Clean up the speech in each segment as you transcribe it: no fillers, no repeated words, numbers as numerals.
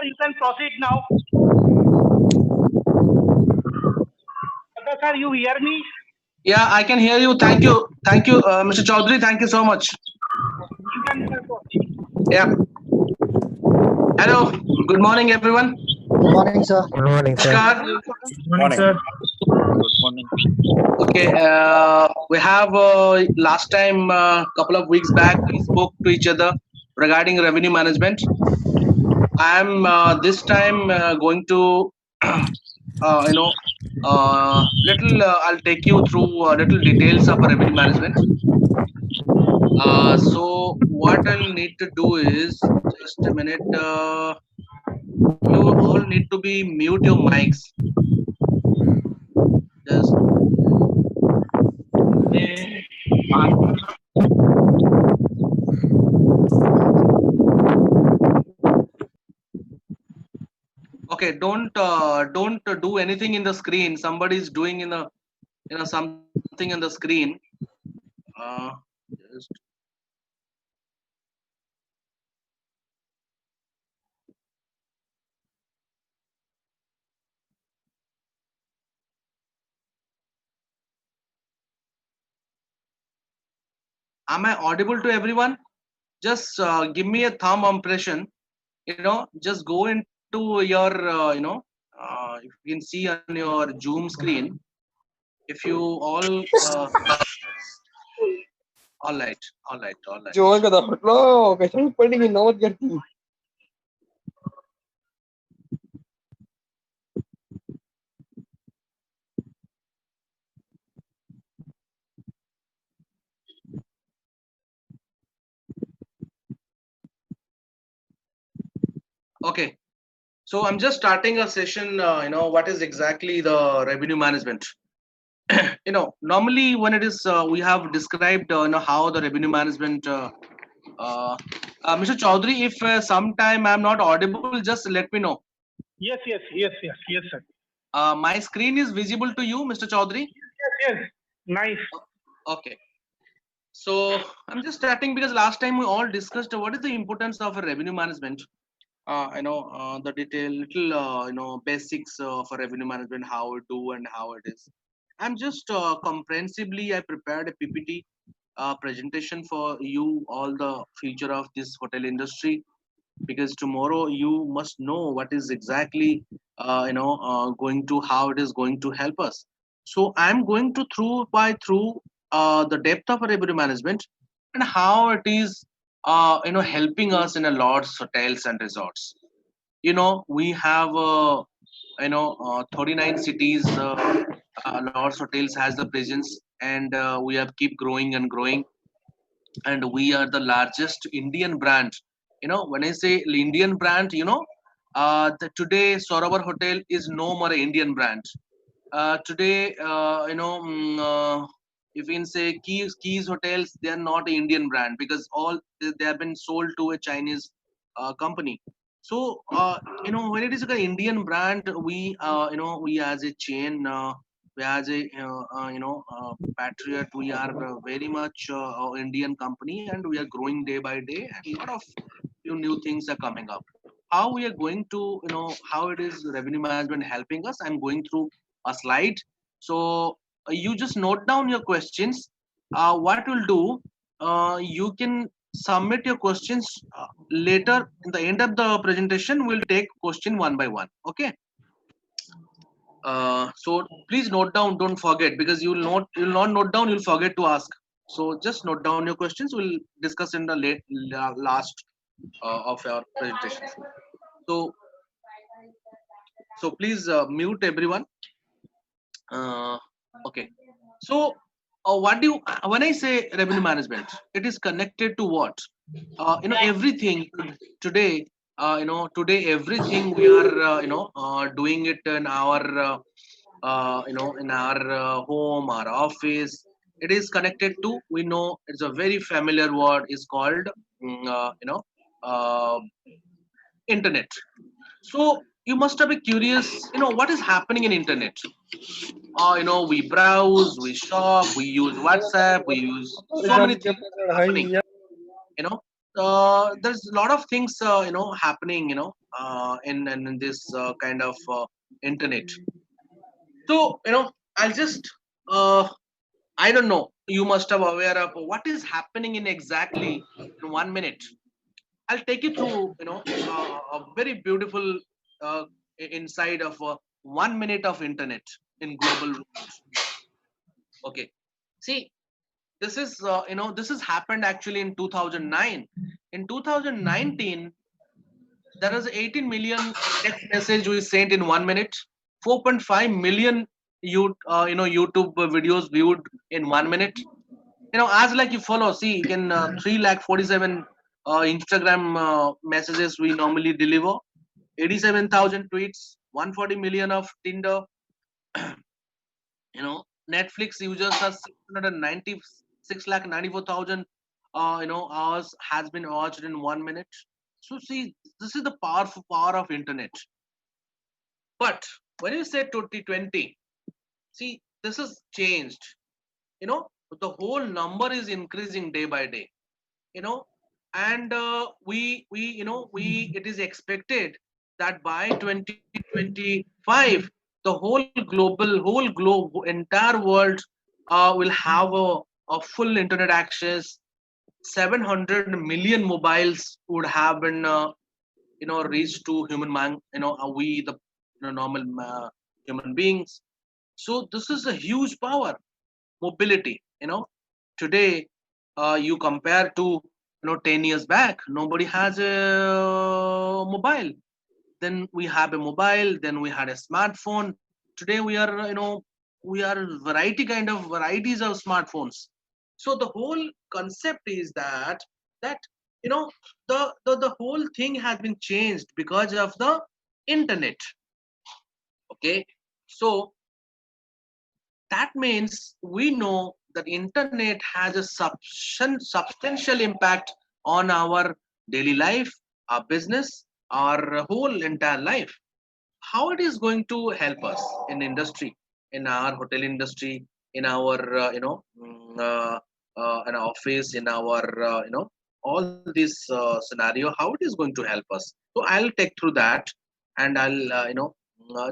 sir, you can proceed now. Sir, you hear me? Yeah, I can hear you. Thank you, Mr. Chaudhary. Thank you so much. You can proceed. Yeah. Hello. Good morning, everyone. Good morning, sir. Good morning, sir. Namaskar. Morning, sir. Good morning. Okay. We have last time, couple of weeks back, we spoke to each other regarding revenue management. I am this time going to, little. I'll take you through little details of revenue management. So what I'll need to do is just a minute. You all need to be mute your mics. Just okay. Don't do anything in the screen. Somebody is doing in the something in the screen. Just am I audible to everyone? Just give me a thumb impression. Just go into your if you can see on your Zoom screen. If you all right. जोर का दफटलो कैसे पढ़ेंगे नौबत करती Okay. So I'm just starting a session. What is exactly the revenue management? Normally when it is we have described how the revenue management. Mr. Chaudhary, if sometime I'm not audible, just let me know. Yes, sir. My screen is visible to you, Mr. Chaudhary? Yes. Nice. Okay. So I'm just starting because last time we all discussed what is the importance of a revenue management. The detail, little basics for revenue management, how it do and how it is. I'm just comprehensively I prepared a PPT presentation for you all the future of this hotel industry, because tomorrow you must know what is exactly going to how it is going to help us. So I'm going to through the depth of revenue management and how it is helping us in a lots hotels and resorts. We have 39 cities. Lots hotels has the presence, and we have keep growing and growing, and we are the largest Indian brand. When I say Indian brand, today Sorovar Hotel is no more an Indian brand. Today, if you can say Keys Hotels, they are not an Indian brand because all they have been sold to a Chinese company. So, when it is an Indian brand, we as a chain, we as a patriot, we are very much Indian company, and we are growing day by day, and a lot of new things are coming up. How we are going to, how it is revenue management helping us? I'm going through a slide. So you just note down your questions. What we'll do, you can submit your questions later. In the end of the presentation, we'll take question one by one. Okay. So please note down. Don't forget, because you'll not note down. You'll forget to ask. So just note down your questions. We'll discuss in the last of our presentation. So please mute everyone. Okay. So what do you when I say revenue management, it is connected to what? Everything today. Today everything we are doing it in our in our home, our office. It is connected to, we know it's a very familiar word is called uh, internet. So you must have been curious, what is happening in internet. We browse, we shop, we use WhatsApp, we use so many things happening. there's a lot of things happening in this kind of internet. So I'll just uh, I don't know, you must have aware of what is happening in exactly in 1 minute. I'll take you through a very beautiful uh, inside of 1 minute of internet in global world. Okay, see, this is this has happened actually in 2009. In 2019, there is 18 million text message we sent in 1 minute, 4.5 million YouTube videos viewed in 1 minute. As like you follow, see, you can 3 lakh 47 Instagram messages we normally deliver, 87,000 tweets, 140 million of Tinder. Netflix users are 696 lakh 94,000 hours has been watched in 1 minute. So see, this is the power of internet. But when you say 2020, see, this has changed. You know, the whole number is increasing day by day. You know, and we it is expected that by 2025 the whole globe, entire world will have a full internet access. 700 million mobiles would have been reached to human man, we the normal human beings. So this is a huge power. Mobility, today you compare to 10 years back, nobody has a mobile. Then we have a mobile, then we had a smartphone. Today we are we are varieties of smartphones. So the whole concept is that you know the whole thing has been changed because of the internet. Okay, so that means we know that internet has a substantial impact on our daily life, our business, our whole entire life. How it is going to help us in industry, in our hotel industry, in our in our office, in our all this scenario, how it is going to help us. So I'll take through that, and I'll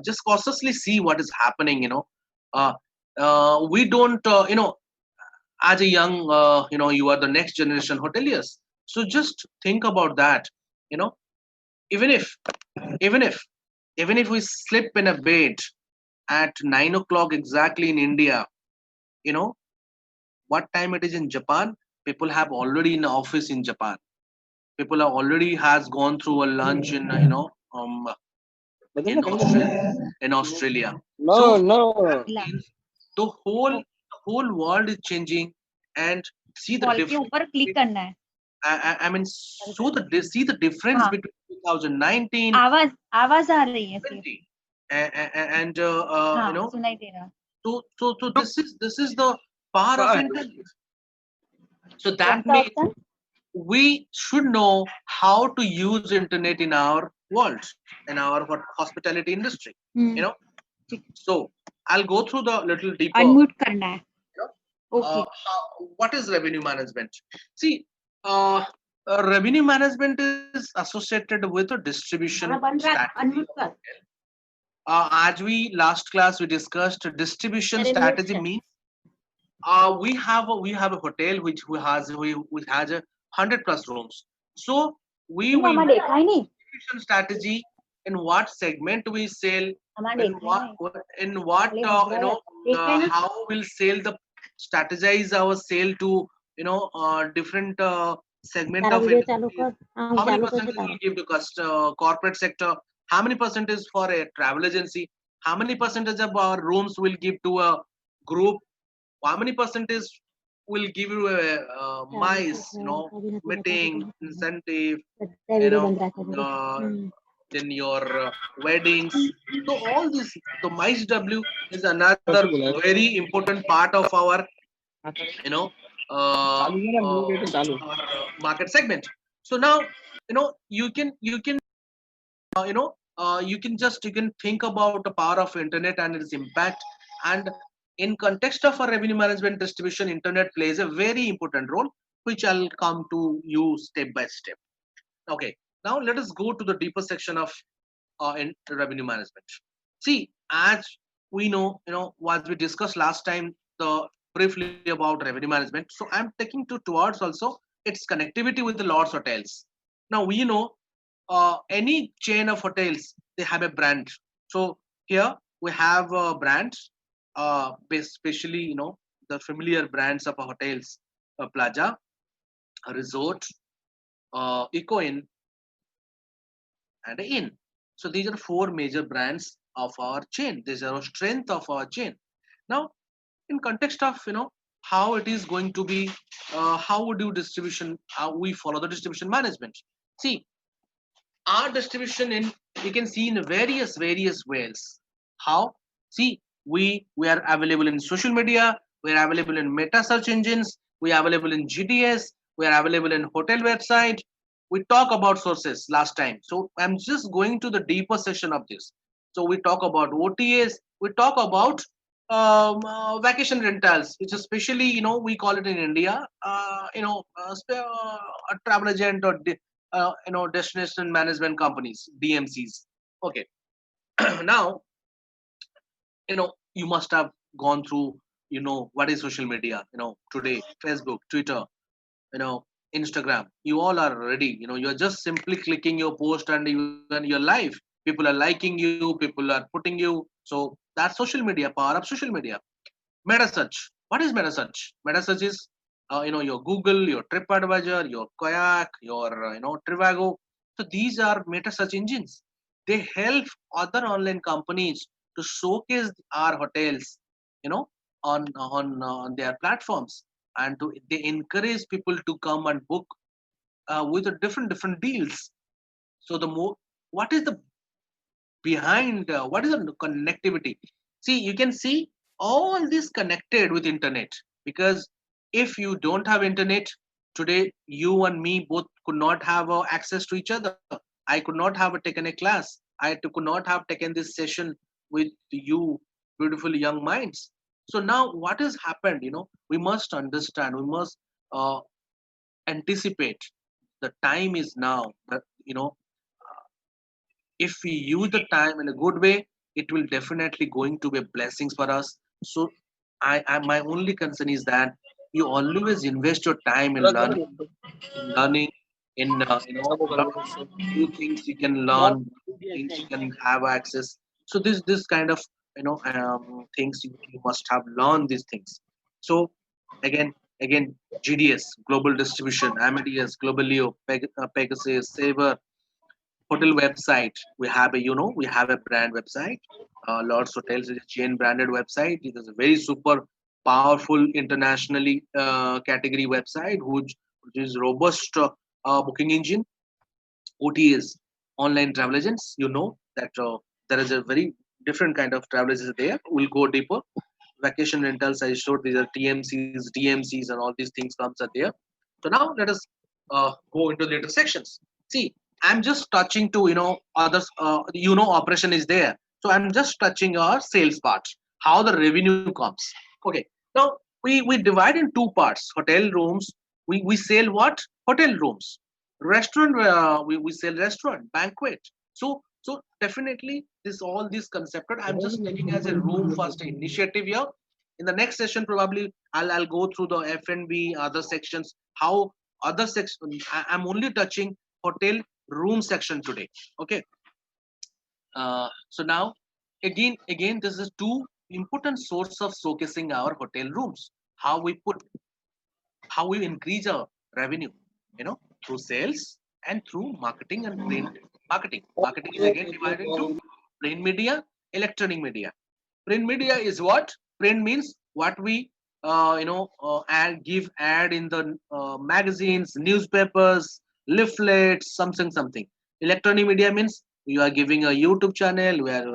just cautiously see what is happening. uh, we don't as a young you are the next generation hoteliers. So just think about that. you know even if even if even if we slip in a bed at 9 o'clock exactly in India, you know what time it is in Japan. People have already in office in Japan. People are already has gone through a lunch in in Australia. In Australia. No, So no. that means the whole world is changing. And see the wall के difference ऊपर click between, करना है. I mean, so see the difference हाँ, between 2019 आवाज आवाज आ रही है सिर्फ. 20 and हाँ, सुनाई दे रहा. so this is the power of internet. So that कौन सा means option? we should know how to use internet in our world, in our hospitality industry. You know, so I'll go through the little deeper. Unmute करना है. You know, okay. what is revenue management? See, revenue management is associated with a distribution बन रहा है, strategy. Unmute कर. As we last class we discussed, distribution अरे mute strategy कर. means we have a hotel which has 100 plus rooms. So we क्यों will हमारा know देखा ही नहीं. distribution strategy, in what segment we sell, हमारा in देखा ही what नहीं. in what खाली हंस रहा है. देखा ही ना. how we'll sell the strategize our sale to different segment Tara of video चालू industries. कर. हाँ, How many चालू कैसे percentage Tara? will give to corporate sector? How many percentage for a travel agency? How many percentage of our rooms will give to a group? How many percentage will give you a mice, अभी ना तू बता दे meeting, तुम. incentive, बता you video know, बंद रखा दे. then your weddings. So all this, the mice W is another very important part of our, you know, our market segment. So now, you can think about the power of internet and its impact. And in context of our revenue management distribution, internet plays a very important role. which I'll come to you step by step. Okay, now let us go to the deeper section of in revenue management. See, as we know, as we discussed last time, the briefly about revenue management. So I'm taking to towards also its connectivity with the Lord's hotels. Now we know any chain of hotels they have a brand. So here we have brands, especially the familiar brands of hotels, Plaza, Resort, Eco Inn, and Inn. So these are four major brands of our chain. These are a strength of our chain. Now, in context of how it is going to be, how would you distribution? How we follow the distribution management. See, our distribution in you can see in various ways. How? See, we are available in social media. We are available in meta search engines. We are available in GDS. We are available in hotel website. We talk about sources last time, so I'm just going to the deeper section of this. So we talk about OTAs. We talk about vacation rentals, which especially we call it in India, a travel agent or destination management companies, DMCs. Okay. Now you must have gone through what is social media today, Facebook, Twitter, Instagram. You all are ready. You're just simply clicking your post and you're live. People are liking you, people are putting you. So that's social media, power of social media. Meta search. What is meta search? Meta search is your Google, your TripAdvisor, your Kayak, your Trivago. So these are meta search engines. They help other online companies to showcase our hotels, you know, on their platforms, and they encourage people to come and book with a different deals. So the more, what is the behind what is the connectivity? See, you can see all this connected with internet, because if you don't have internet today, you and me both could not have access to each other. I could not have taken a class. Could not have taken this session with you, beautiful young minds. So now what has happened, we must understand, we must uh, anticipate. The time is now that if we use the time in a good way, it will definitely going to be blessings for us. So I my only concern is that you always invest your time in learning, in lot of new things you can learn, things you can have access. So this kind of things you must have learned these things. So again, GDS, global distribution, Amadeus, Global Leo, Pegasus, Saver, hotel website. We have a brand website. Lords Hotels is a chain branded website. It is a very super powerful internationally category website, which is robust booking engine. OTAs, online travel agents. You know that there is a very different kind of travel agents there. We'll go deeper. Vacation rentals, I showed these are TMCs, DMCs, and all these things comes are there. So now let us go into the later sections. See, I'm just touching to others. Operation is there. So I'm just touching our sales part, how the revenue comes. Okay. Now we divide in two parts. Hotel rooms. We sell what? Hotel rooms. Restaurant. We sell restaurant, banquet. So definitely this concept. I'm just taking as a room first initiative here. In the next session, probably I'll go through the F&B other sections. How other section? I'm only touching hotel room section today. Okay. So now again, this is two important source of showcasing our hotel rooms. How we put, how we increase our revenue, through sales and through marketing and print marketing. Marketing is again divided into print media, electronic media. Print media is what? Print means what we give ad in the magazines, newspapers, leaflets, something. Electronic media means you are giving a YouTube channel. We are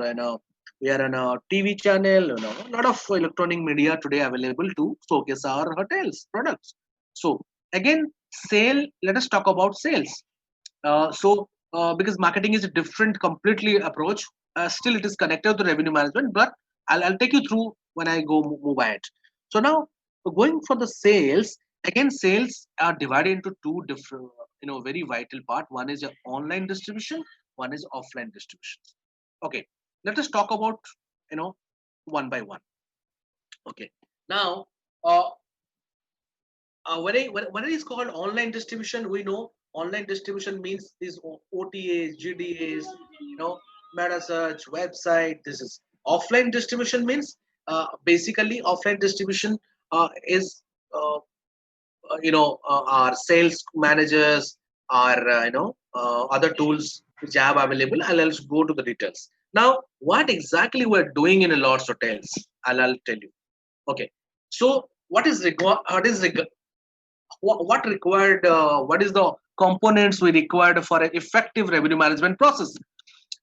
on a TV channel. A lot of electronic media today available to showcase our hotels products. So again, sale. Let us talk about sales. Because marketing is a different, completely approach. Still, it is connected to revenue management, but I'll take you through when I go move ahead. So now going for the sales, Again, sales are divided into two different, very vital part. One is your online distribution, one is offline distribution. Okay, let us talk about, you know, one by one. Okay, now, uh, when it is called online distribution, we know online distribution means these OTAs, GDAs, meta search, website. This is offline distribution means basically offline distribution is our sales managers, our other tools which I have available. I'll go to the details. Now, what exactly we're doing in a Lord's Hotels? I'll tell you. Okay, so what required? What is the components we required for an effective revenue management process?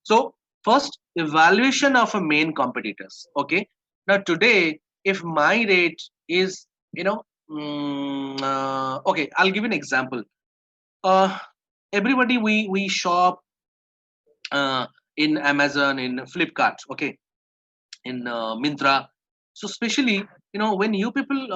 So first, evaluation of a main competitors. Okay, now today, if my rate is okay, I'll give you an example. Uh, Everybody we shop uh, in Amazon, in Flipkart, okay, in Mintra. So especially when you people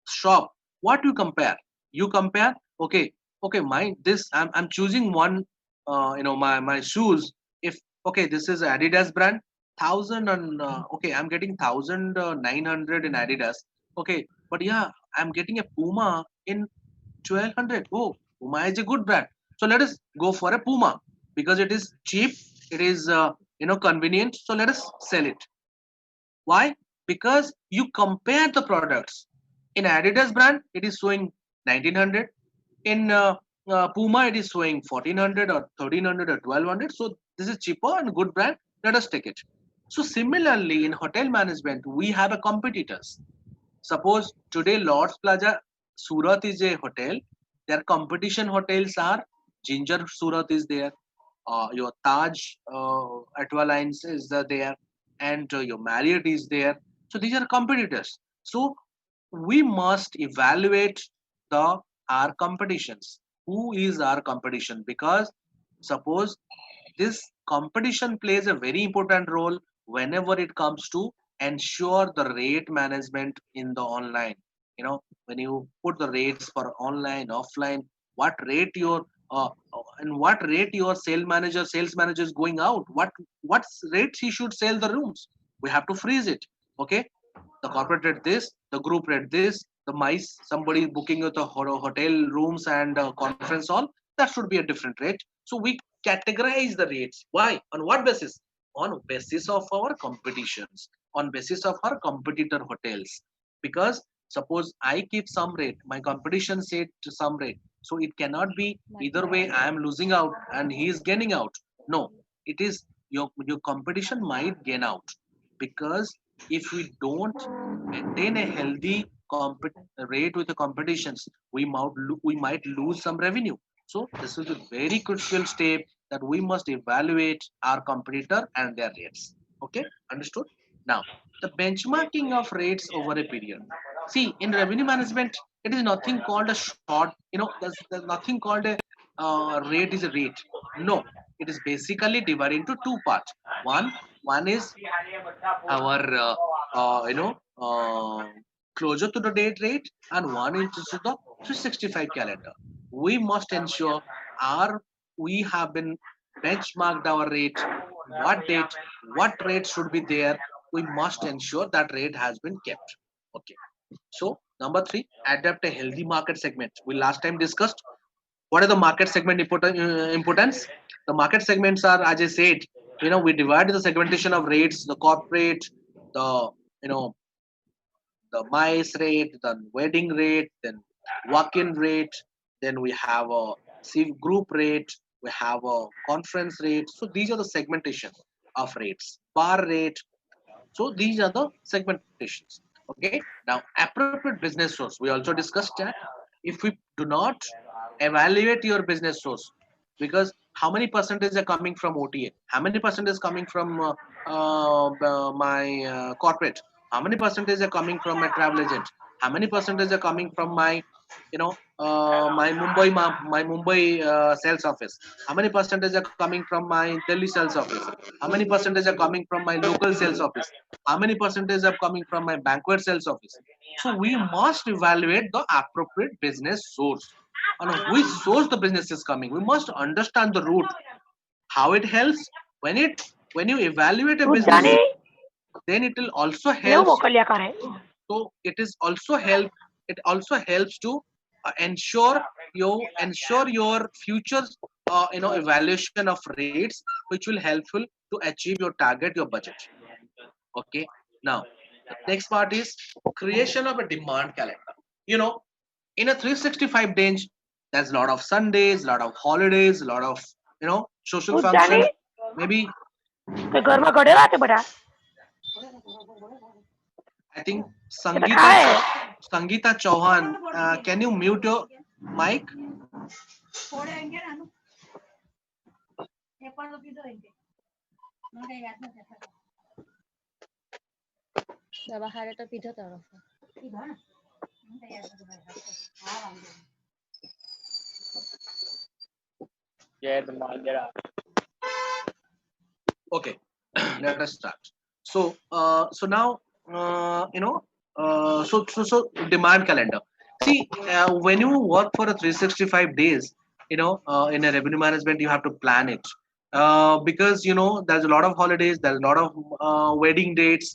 shop, what you compare? You compare, okay, okay, my this I'm choosing one, my shoes. If okay, this is Adidas brand, thousand and okay, I'm getting 1,900 in Adidas. Okay, but yeah, I'm getting a Puma in 1,200. Oh, Puma is a good brand. So let us go for a Puma because it is cheap, it is convenient. So let us sell it. Why? Because you compare the products. In Adidas brand, it is showing 1,900. In Puma, it is showing 1,400 or 1,300 or 1,200. So this is cheaper and good brand. Let us take it. So similarly, in hotel management, we have a competitors. Suppose today Lords Plaza Surat is a hotel. Their competition hotels are Ginger Surat is there, your Taj Atwa Lines is there, and your Marriott is there. So these are competitors. So we must evaluate the our competitions. Who is our competition? Because suppose this competition plays a very important role whenever it comes to ensure the rate management in the online. When you put the rates for online, offline, what rate your and what rate your sales manager is going out, what rates he should sell the rooms. We have to freeze it. Okay, the corporate rate this, the group rate this, the mice, somebody booking with the hotel rooms and conference hall, that should be a different rate. So we categorize the rates. Why? On what basis? On basis of our competitions, on basis of our competitor hotels. Because suppose I keep some rate, my competition set to some rate. So it cannot be either way I am losing out and he is gaining out. No, it is your competition might gain out because if we don't maintain a healthy rate with the competitions, we might lose some revenue. So this is a very crucial step that we must evaluate our competitor and their rates. Okay, understood? Now, the benchmarking of rates over a period. See, in revenue management, it is nothing called a short. There's nothing called a rate is a rate. No, it is basically divided into two parts. One is our closer to the date rate, and one is to the 365 calendar. We must ensure our we have been benchmarked our rate, what date, what rate should be there. We must ensure that rate has been kept. Okay, so number three, adapt a healthy market segment. We last time discussed what are the market segment importance. The market segments are, as I said, we divide the segmentation of rates, the corporate, the you know the mice rate, the wedding rate, then walk-in rate, then we have a group rate, we have a conference rate. So these are the segmentation of rates, bar rate. So these are the segmentations. Okay, now appropriate business source, we also discussed that. If we do not evaluate your business source, because how many percentage are coming from OTA, how many percentage is coming from my corporate, how many percentage are coming from my travel agent, how many percentage are coming from my my Mumbai sales office, how many percentage are coming from my Delhi sales office, how many percentage are coming from my local sales office, how many percentage are coming from my banquet sales office. So we must evaluate the appropriate business source. On which source the business is coming. We must understand the route, how it helps. When you evaluate a તું business, જાને then it will also લેવું help. મોકલ્યા કરે So it also helps to ensure your future evaluation of rates, which will helpful to achieve your target, your budget. Okay. Now the next part is creation of a demand calendar. You know, in a 365 days, there's a lot of Sundays, a lot of holidays, a lot of social તું જાને functions. Maybe કે ઘરમાં ઘડેલા છે બધા I think એ તો ખાય Sangeeta Chauhan, can you mute your mic? દવા હારે તો પીધો તો Okay, let us start. So now so demand calendar. See, when you work for a 365 days, in a revenue management, you have to plan it because there's a lot of holidays, there's a lot of wedding dates.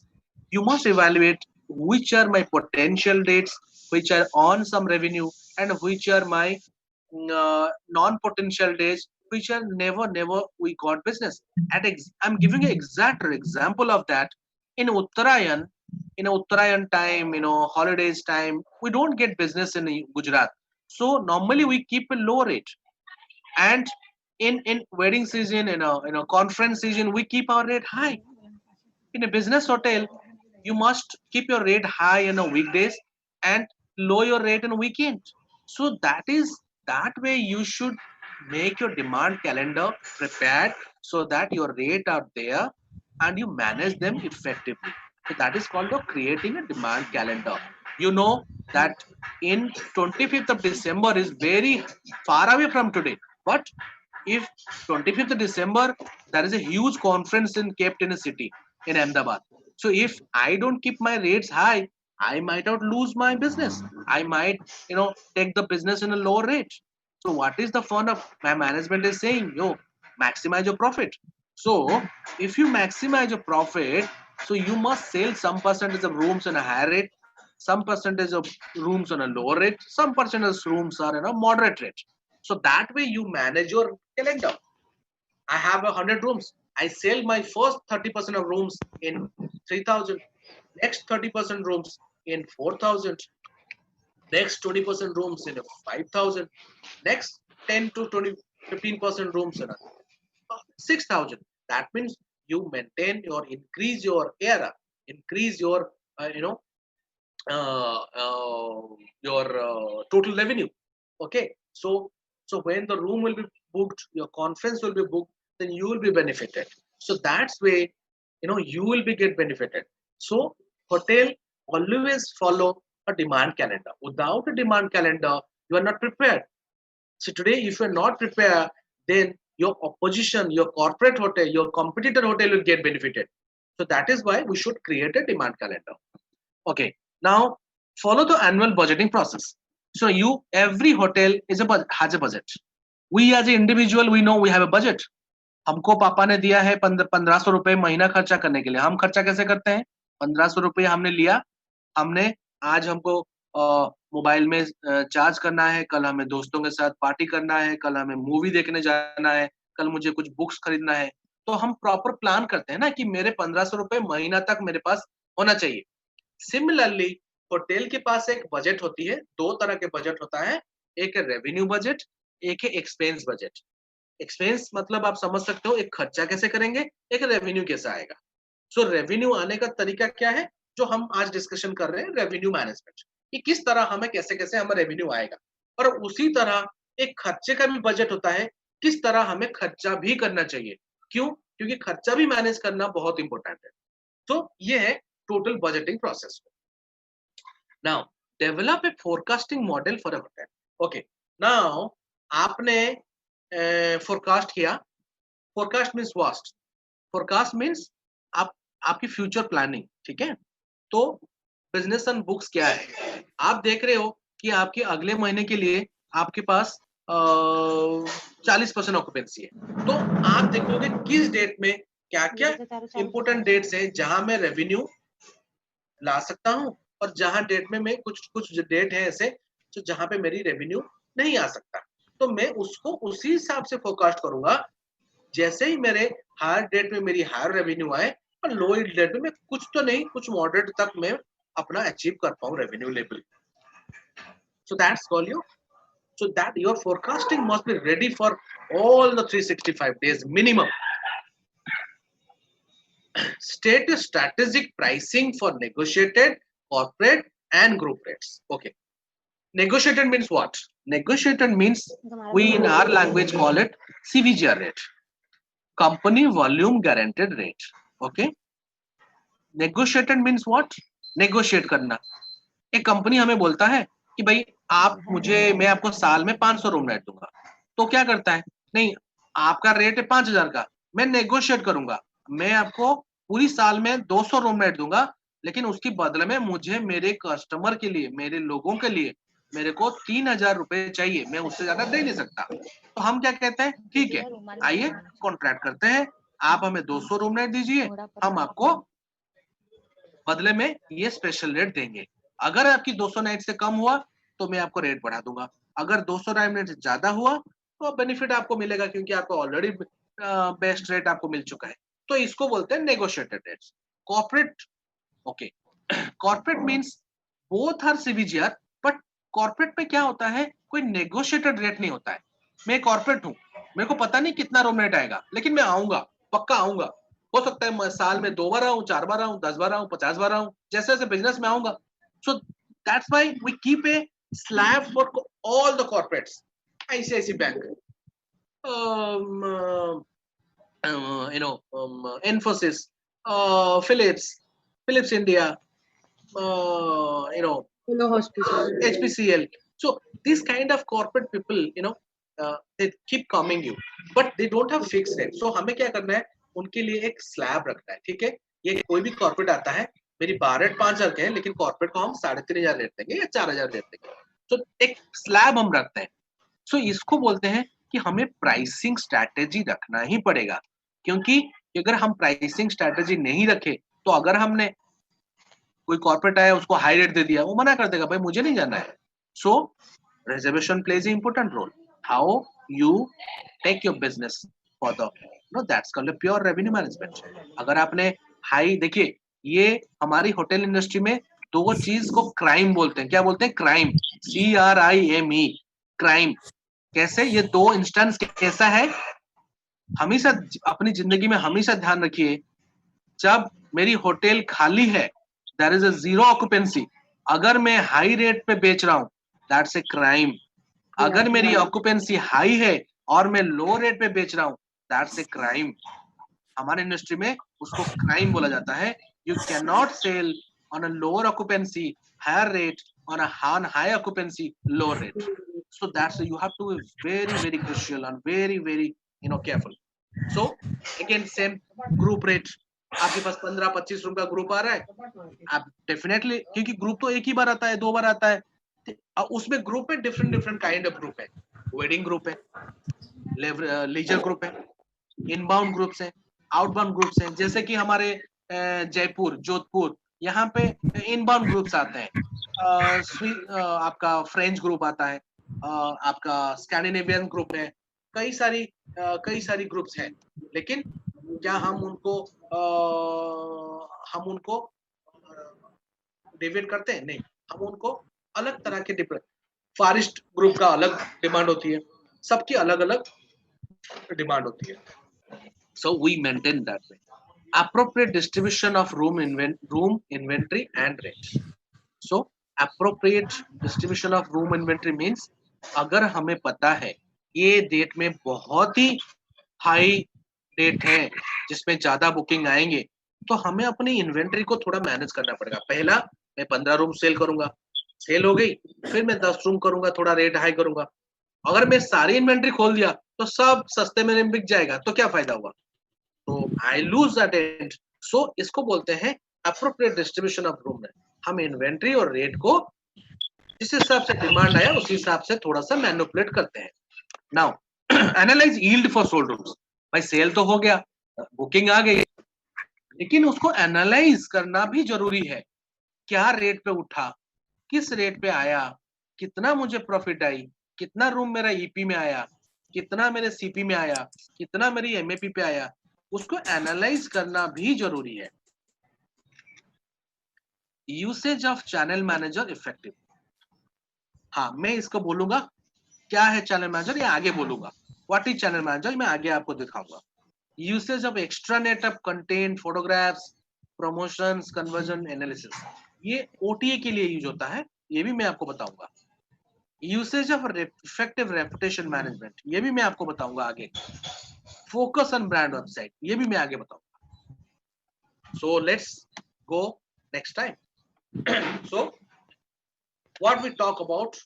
You must evaluate which are my potential dates, which are on some revenue, and which are my non-potential days, which are never we got business. I'm giving an exact example of that. In Uttarayan, time, holidays time, we don't get business in Gujarat. So normally we keep a low rate, and in wedding season, in a conference season, we keep our rate high. In a business hotel, you must keep your rate high in a weekdays and low your rate in a weekend. So that way you should make your demand calendar prepared so that your rate are there and you manage them effectively. So that is called creating a demand calendar. You know that in 25th of December is very far away from today, but if 25th of December, there is a huge conference kept in a city in Ahmedabad. So if I don't keep my rates high, I might not lose my business. I might, take the business in a lower rate. So what is the fun of my management is saying? Yo, maximize your profit. So if you maximize your profit, so you must sell some percentage of rooms on a higher rate, some percentage of rooms on a lower rate, some percentage of rooms are in a moderate rate. So that way you manage your calendar. I have 100 rooms. I sell my first 30% of rooms in 3,000. Next 30% rooms in 4,000. Next 20% rooms in 5,000. Next 10 to 15% rooms in 6,000. That means you maintain increase your era, increase your total revenue. Okay, so when the room will be booked, your conference will be booked, then you will be benefited. So that's way you will be get benefited. So hotel always follow a demand calendar. Without a demand calendar, you are not prepared. So today, if you are not prepared, then your opposition, your corporate hotel, your competitor hotel will get benefited. So that is why we should create a demand calendar. Okay, now follow the annual budgeting process. So every hotel has a budget. We as an individual, we know we have a budget. हमको पापा ने दिया है 1500 रुपए महीना खर्चा करने के लिए. हम खर्चा कैसे करते हैं? 1500 रुपए हमने लिया, हमने आज हमको मोबाइल में चार्ज करना है, कल हमें दोस्तों के साथ पार्टी करना है, कल हमें मूवी देखने जाना है, कल मुझे कुछ बुक्स खरीदना है. तो हम प्रॉपर प्लान करते हैं ना कि मेरे 1500 रुपए महीना तक मेरे पास होना चाहिए. सिमिलरली होटल के पास एक बजट होती है. दो तरह के बजट होता है, एक है रेवेन्यू बजट, एक है एक्सपेंस बजट. एक्सपेंस मतलब आप समझ सकते हो, एक खर्चा कैसे करेंगे, एक रेवेन्यू कैसे आएगा. सो रेवेन्यू आने का तरीका क्या है, जो हम आज डिस्कशन कर रहे हैं, रेवेन्यू मैनेजमेंट, कि किस तरह हमें कैसे हमें रेवेन्यू आएगा. और उसी तरह एक खर्चे का भी बजट होता है, किस तरह हमें खर्चा भी करना चाहिए. क्यों? क्योंकि खर्चा भी मैनेज करना बहुत इंपॉर्टेंट है. तो ये है total budgeting process. Now develop a forecasting model for a hotel. Okay, now आपने फोरकास्ट किया. Forecast means vast. Forecast means आपकी फ्यूचर प्लानिंग. ठीक है, तो बिजनेस ऑन बुक्स क्या है? आप देख रहे हो कि आपके अगले महीने के लिए आपके पास 40% ऑक्यूपेंसी है, तो आप देखोगे किस डेट में क्या क्या যেটা তারও চালু इंपॉर्टेंट डेट्स है जहां मैं रेवेन्यू ला सकता हूँ, और जहां डेट में मैं कुछ कुछ डेट है ऐसे जो जहां पे मेरी रेवेन्यू नहीं आ सकता, तो मैं उसको उसी हिसाब से फोरकास्ट करूंगा। जैसे ही मेरे हायर डेट में मेरी हायर रेवेन्यू आए, और लोअर डेट में मैं कुछ तो नहीं कुछ मॉडरेट तक मैं अपना अचीव कर पाऊं revenue level. So that's call you. So that your forecasting must be ready for all the 365 days minimum. State a strategic pricing for negotiated, corporate, and group rates. Okay. Negotiated means what? Negotiated means we in our language call it CVGR rate, company volume guaranteed rate. Okay. Negotiated means what? Negotiate करना। एक company हमें बोलता है कि भाई आप मुझे, मैं आपको साल में 500 रूम रेंट दूंगा, तो क्या करता है, नहीं आपका रेट है 5,000 का, मैं नेगोशिएट करूंगा, मैं आपको पूरी साल में 200 रूम रेंट दूंगा, लेकिन उसके बदले में मुझे मेरे कस्टमर के लिए, मेरे लोगों के लिए मेरे को 3,000 रुपए चाहिए, मैं उससे ज्यादा दे नहीं सकता। तो हम क्या कहते हैं, ठीक है आइए कॉन्ट्रैक्ट करते हैं, आप हमें 200 रूम रेंट दीजिए, हम आपको बदले में ये स्पेशल रेट देंगे। अगर आपकी 200 नाइट से कम हुआ तो मैं आपको रेट बढ़ा दूंगा, अगर 200 नाइट से ज्यादा हुआ तो बेनिफिट आपको मिलेगा, क्योंकि आपको ऑलरेडी बेस्ट रेट आपको मिल चुका है। तो इसको बोलते हैं negotiated rates. Corporate, okay, corporate means both are CVGR, but corporate में क्या होता है, कोई नेगोशिएटेड रेट नहीं होता है। मैं कॉर्पोरेट हूँ, मेरे को पता नहीं कितना रूम रेट आएगा, लेकिन मैं आऊंगा, पक्का आऊंगा। हो सकता है मैं साल में 2 बार आऊं, 4 बार आऊं, 10 बार आऊं, 50 बार आऊं, जैसे जैसे बिजनेस में आऊंगा। So that's why we keep a slab for all the corporates. ICICI bank, Infosys, Philips India, Hello, hospital. HPCL. So these kind of corporate people, they keep coming you, but they don't have fixed rate. So हमें क्या करना है, उनके लिए एक slab रखना है। ठीक है, ये कोई भी कॉर्पोरेट आता है, मेरी बार रेट 5,000 के हैं, लेकिन कॉर्पोरेट को हम 3,500 रेट देंगे या 4,000 रेट देंगे। तो एक स्लैब हम रखते हैं। सो इसको बोलते हैं कि हमें प्राइसिंग स्ट्रैटेजी रखना ही पड़ेगा, क्योंकि अगर हम प्राइसिंग स्ट्रैटेजी नहीं रखे तो अगर हमने कोई कॉर्पोरेट आया उसको हाई रेट दे दिया, वो मना कर देगा, भाई मुझे नहीं जाना है। So reservation plays an important role. How you take your business for the that's called a pure revenue management. अगर आपने हाई, देखिए ये हमारी होटल इंडस्ट्री में दो चीज को क्राइम बोलते हैं। क्या बोलते हैं? Crime, CRIME, crime. कैसे? ये दो इंस्टेंस कैसा है, हमेशा अपनी जिंदगी में हमेशा ध्यान रखिए, जब मेरी होटल खाली है, there is a zero occupancy, अगर मैं हाई रेट पे बेच रहा हूं, दैट्स ए क्राइम। अगर मेरी ऑक्यूपेंसी हाई है और मैं लो रेट पे बेच रहा हूं, दैट्स ए क्राइम। हमारे इंडस्ट्री में उसको क्राइम बोला जाता है। You can not sell on a lower occupancy higher rate, on a high occupancy lower rate. So that's you have to be very very crucial and very very careful. So again same group rate, आपके पास 15-25 room का group आ रहा है, आप definitely, क्योंकि group तो एक ही बार आता है, 2 बार आता है, उसमें ग्रुप में डिफरेंट काइंड ऑफ ग्रुप है। वेडिंग ग्रुप है, लीजर ग्रुप है, इनबाउंड ग्रुप्स है, आउटबाउंड ग्रुप्स हैं। जैसे कि हमारे जयपुर, जोधपुर, यहाँ पे इनबाउंड ग्रुप्स आते हैं। आपका फ्रेंच ग्रुप आता है, आपका स्कैंडिनेवियन ग्रुप है, कई सारी ग्रुप्स हैं। लेकिन क्या हम उनको डिवाइड करते हैं? नहीं, हम उनको अलग तरह के फॉरेस्ट ग्रुप का अलग डिमांड होती है, सबकी अलग अलग डिमांड होती है। So we maintain that way. Appropriate distribution of room inventory and rent. So appropriate distribution of room inventory means अगर हमें पता है ये डेट में बहुत ही हाई डेट है जिसमें ज्यादा बुकिंग आएंगे, तो हमें अपनी इन्वेंट्री को थोड़ा मैनेज करना पड़ेगा। पहला मैं 15 रूम सेल करूंगा, सेल हो गई, फिर मैं 10 रूम करूंगा, थोड़ा रेट हाई करूंगा। अगर मैं सारी इन्वेंट्री खोल दिया तो सब सस्ते में बिक जाएगा, तो क्या फायदा हुआ? तो आई लूज दैट एंड। सो इसको बोलते हैं appropriate distribution of room rent. हम इन्वेंट्री और रेट को जिस हिसाब से डिमांड आया उस हिसाब से थोड़ा सा मैनिपुलेट करते हैं. Now analyse yield for sold rooms. भाई सेल तो हो गया, बुकिंग आ गई, लेकिन उसको एनालाइज करना भी जरूरी है. क्या रेट पे उठा, किस रेट पे आया, कितना मुझे प्रॉफिट आई, कितना रूम मेरा ईपी में आया, कितना मेरे सीपी में आया, कितना मेरी एमएपी पे आया, उसको एनालाइज करना भी जरूरी है. Usage of channel manager effective. हाँ, मैं इसको बोलूंगा क्या है चैनल मैनेजर, ये आगे बोलूंगा. व्हाट इज चैनल मैनेजर, मैं आगे आपको दिखाऊंगा. Usage of extra net of content, photographs, promotions, conversion analysis, ये ओटीए के लिए यूज होता है, ये भी मैं आपको बताऊंगा. Usage of effective reputation management, ये भी मैं आपको बताऊंगा आगे. फोकस ऑन ब्रांड वेबसाइट, ये भी मैं आगे बताऊंगा. So let's go next time. So what we talk about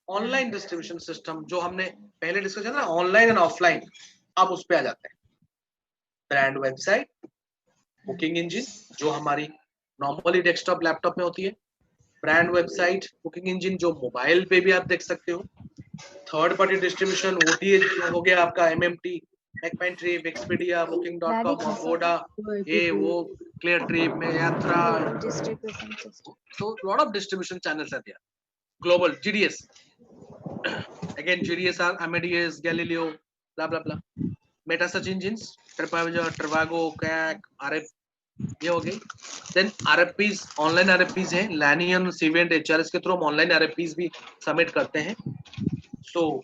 online distribution system, जो हमने पहले डिस्कस किया ना, ऑनलाइन एंड ऑफलाइन. अब उस पे आ जाते हैं. ब्रांड वेबसाइट, बुकिंग इंजन जो हमारी नॉर्मली डेस्कटॉप लैपटॉप में होती है, ब्रांड वेबसाइट बुकिंग इंजन जो मोबाइल पे भी आप देख सकते हो. थर्ड पार्टी डिस्ट्रीब्यूशन ओटीए हो गया आपका, MMT, MakeMyTrip, Expedia, Booking.com, Agoda, ये वो, क्लियर ट्रिप में यात्रा. Distribution system. So lot of distribution channels are there. Global GDS. Again, GDS are Amadeus, Galileo, blah blah blah. Meta search engines, TripAdvisor, Trivago, Kayak, RF, ये हो गई. Then RFPs, online RFPs हैं. Lanian, Cvent, HRS के through हम online RFPs भी submit करते हैं. So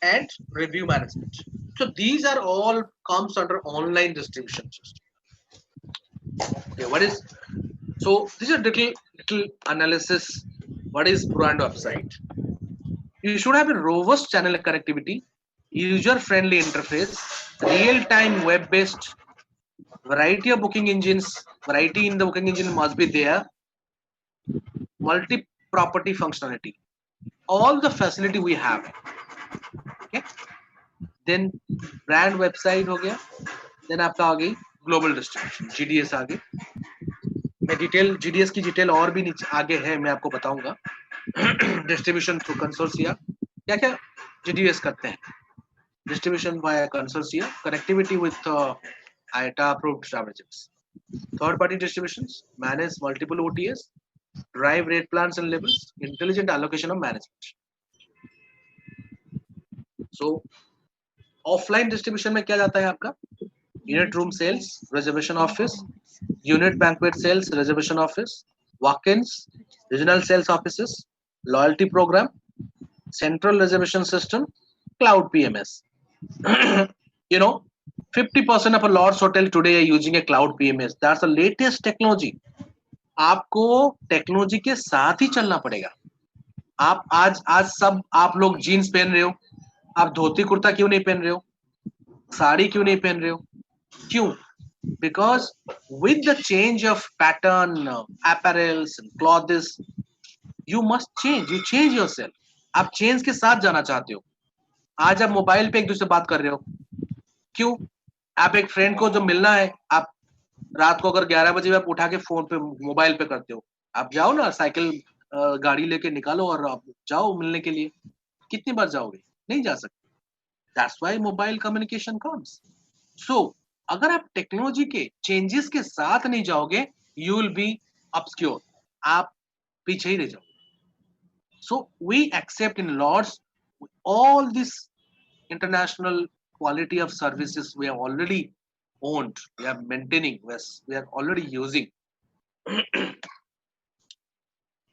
and review management. So these are all comes under online distribution system. Okay, what is, so this is a little analysis. What is brand website? You should have a robust channel connectivity, user-friendly interface, real-time web-based, variety of booking engines. Variety in the booking engine must be there. Multi-property functionality. All the facility we have. Okay. Then brand website हो गया. Then आपका आ गई global distribution, GDS आ गई. मैं detail GDS की detail और भी नीचे आगे है, मैं आपको बताऊंगा. डिस्ट्रीब्यूशन थ्रू कंसोर्शिया, क्या क्या GDS करते हैं. Distribution via consortia, connectivity with IATA approved travel agents. Third party distributions, manage multiple OTS, drive rate plans and labels, intelligent allocation of management. So offline distribution में क्या जाता है आपका, unit room sales, reservation office, unit banquet sales, reservation office, walk-ins, regional sales offices, loyalty programme, central reservation system, cloud PMS. You know, 50% of a Lord's hotel today are using a cloud PMS. That's the latest technology. आपको technology के साथ ही चलना पड़ेगा. आप आज सब आप लोग जीन्स पहन रहे हो, आप धोती कुर्ता क्यों नहीं पहन रहे हो, साड़ी क्यों नहीं पहन रहे हो, क्यों? Because with the change of pattern, apparels and clothes, you must change. You change yourself. आप चेंज के साथ जाना चाहते हो. आज आप मोबाइल पे एक दूसरे से बात कर रहे हो, क्यों? आप एक फ्रेंड को जो मिलना है, आप रात को अगर 11 बजे आप उठा के फोन पे मोबाइल पे करते हो. आप जाओ ना, साइकिल गाड़ी लेके निकालो और आप जाओ मिलने के लिए. कितनी बार जाओगे? नहीं जा सकते. That's why mobile communication comes. So अगर आप टेक्नोलॉजी के चेंजेस के साथ नहीं जाओगे, you will be obscure. आप पीछे ही रह जाओगे. So we accept in Lords all this international quality of services we have already owned, we are maintaining, we are already using.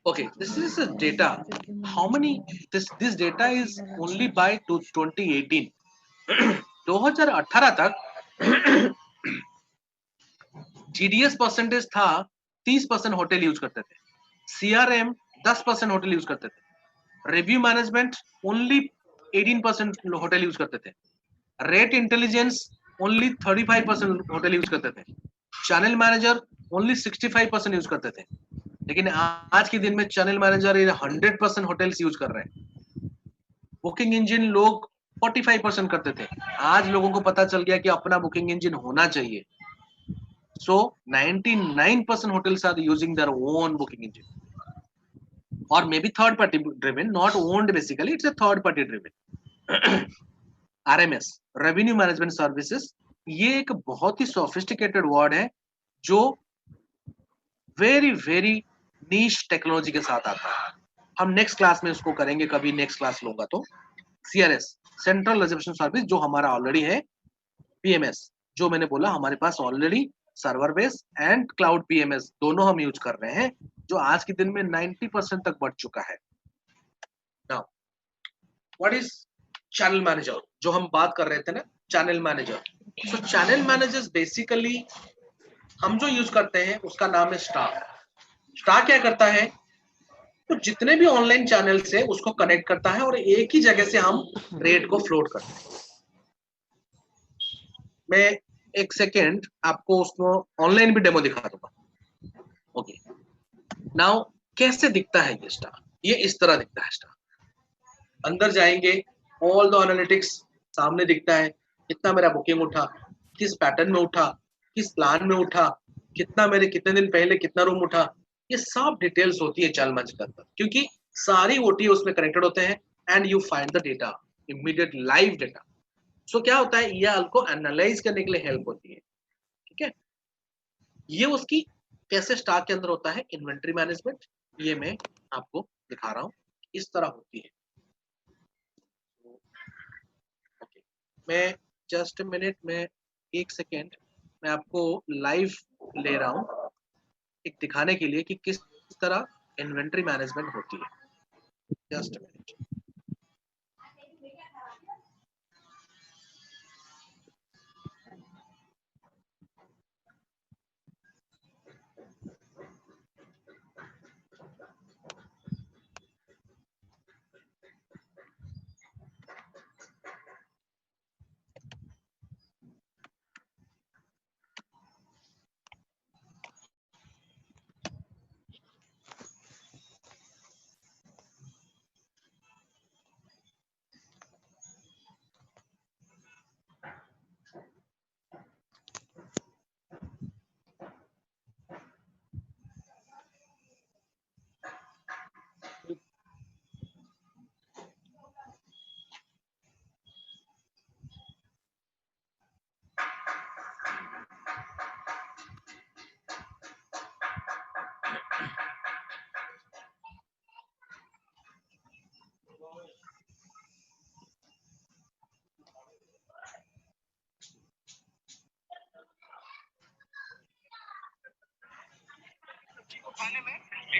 Okay, this is a data. How many? This data is only by 2018. 2018 तक GDS percentage था 30% hotel use करते थे. CRM 10% hotel use करते थे. Review management only 18% hotel use करते थे. Rate intelligence only 35% hotel use करते थे. चैनल मैनेजर ओनली 65% यूज करते थे. लेकिन आज के दिन में चैनल मैनेजर 100% होटल्स यूज कर रहे हैं. बुकिंग इंजन लोग 45% करते थे. आज लोगों को पता चल गया कि अपना बुकिंग इंजन होना चाहिए. So 99% hotels are using their own booking engine. or maybe third party driven, not owned basically, it's a third party driven. RMS, revenue management services, ये एक बहुत ही sophisticated word है जो very very niche टेक्नोलॉजी के साथ आता है. हम नेक्स्ट क्लास में उसको करेंगे, कभी नेक्स्ट क्लास लूंगा तो. CRS, सेंट्रल रिजर्वेशन सर्विस, जो हमारा ऑलरेडी है. PMS, जो मैंने बोला हमारे पास already server base and cloud PMS दोनों हम यूज कर रहे हैं, जो आज के दिन में 90% तक बढ़ चुका है. Now what is channel manager, जो हम बात कर रहे थे ना, चैनल मैनेजर. सो चैनल मैनेजर्स बेसिकली हम जो यूज करते हैं उसका नाम है स्टार. स्टार क्या करता है, तो जितने भी ऑनलाइन चैनल्स है उसको कनेक्ट करता है और एक ही जगह से हम रेट को फ्लोट करते हैं. मैं एक सेकेंड आपको उसको ऑनलाइन भी डेमो दिखा दूंगा. ओके, नाउ कैसे दिखता है ये स्टार, ये इस तरह दिखता है स्टार. अंदर जाएंगे, ऑल द एनालिटिक्स सामने दिखता है, कितना मेरा बुकिंग उठा, किस पैटर्न में उठा, किस प्लान में उठा, कितना मेरे कितने दिन पहले कितना रूम उठा, ये सब डिटेल्स होती है चैनल मैनेजर के अंदर, क्योंकि सारी ओटी उसमें कनेक्टेड होते हैं and you find the data, immediate live data. So क्या होता है, ये आपको एनालाइज करने के लिए हेल्प होती है. ठीक है, ये उसकी कैसे स्टार के अंदर होता है इन्वेंट्री मैनेजमेंट, ये मैं आपको दिखा रहा हूँ, इस तरह होती है. ओके, मैं जस्ट मिनट में, एक सेकेंड, मैं आपको लाइव ले रहा हूँ एक दिखाने के लिए कि किस तरह इन्वेंट्री मैनेजमेंट होती है. Just minute.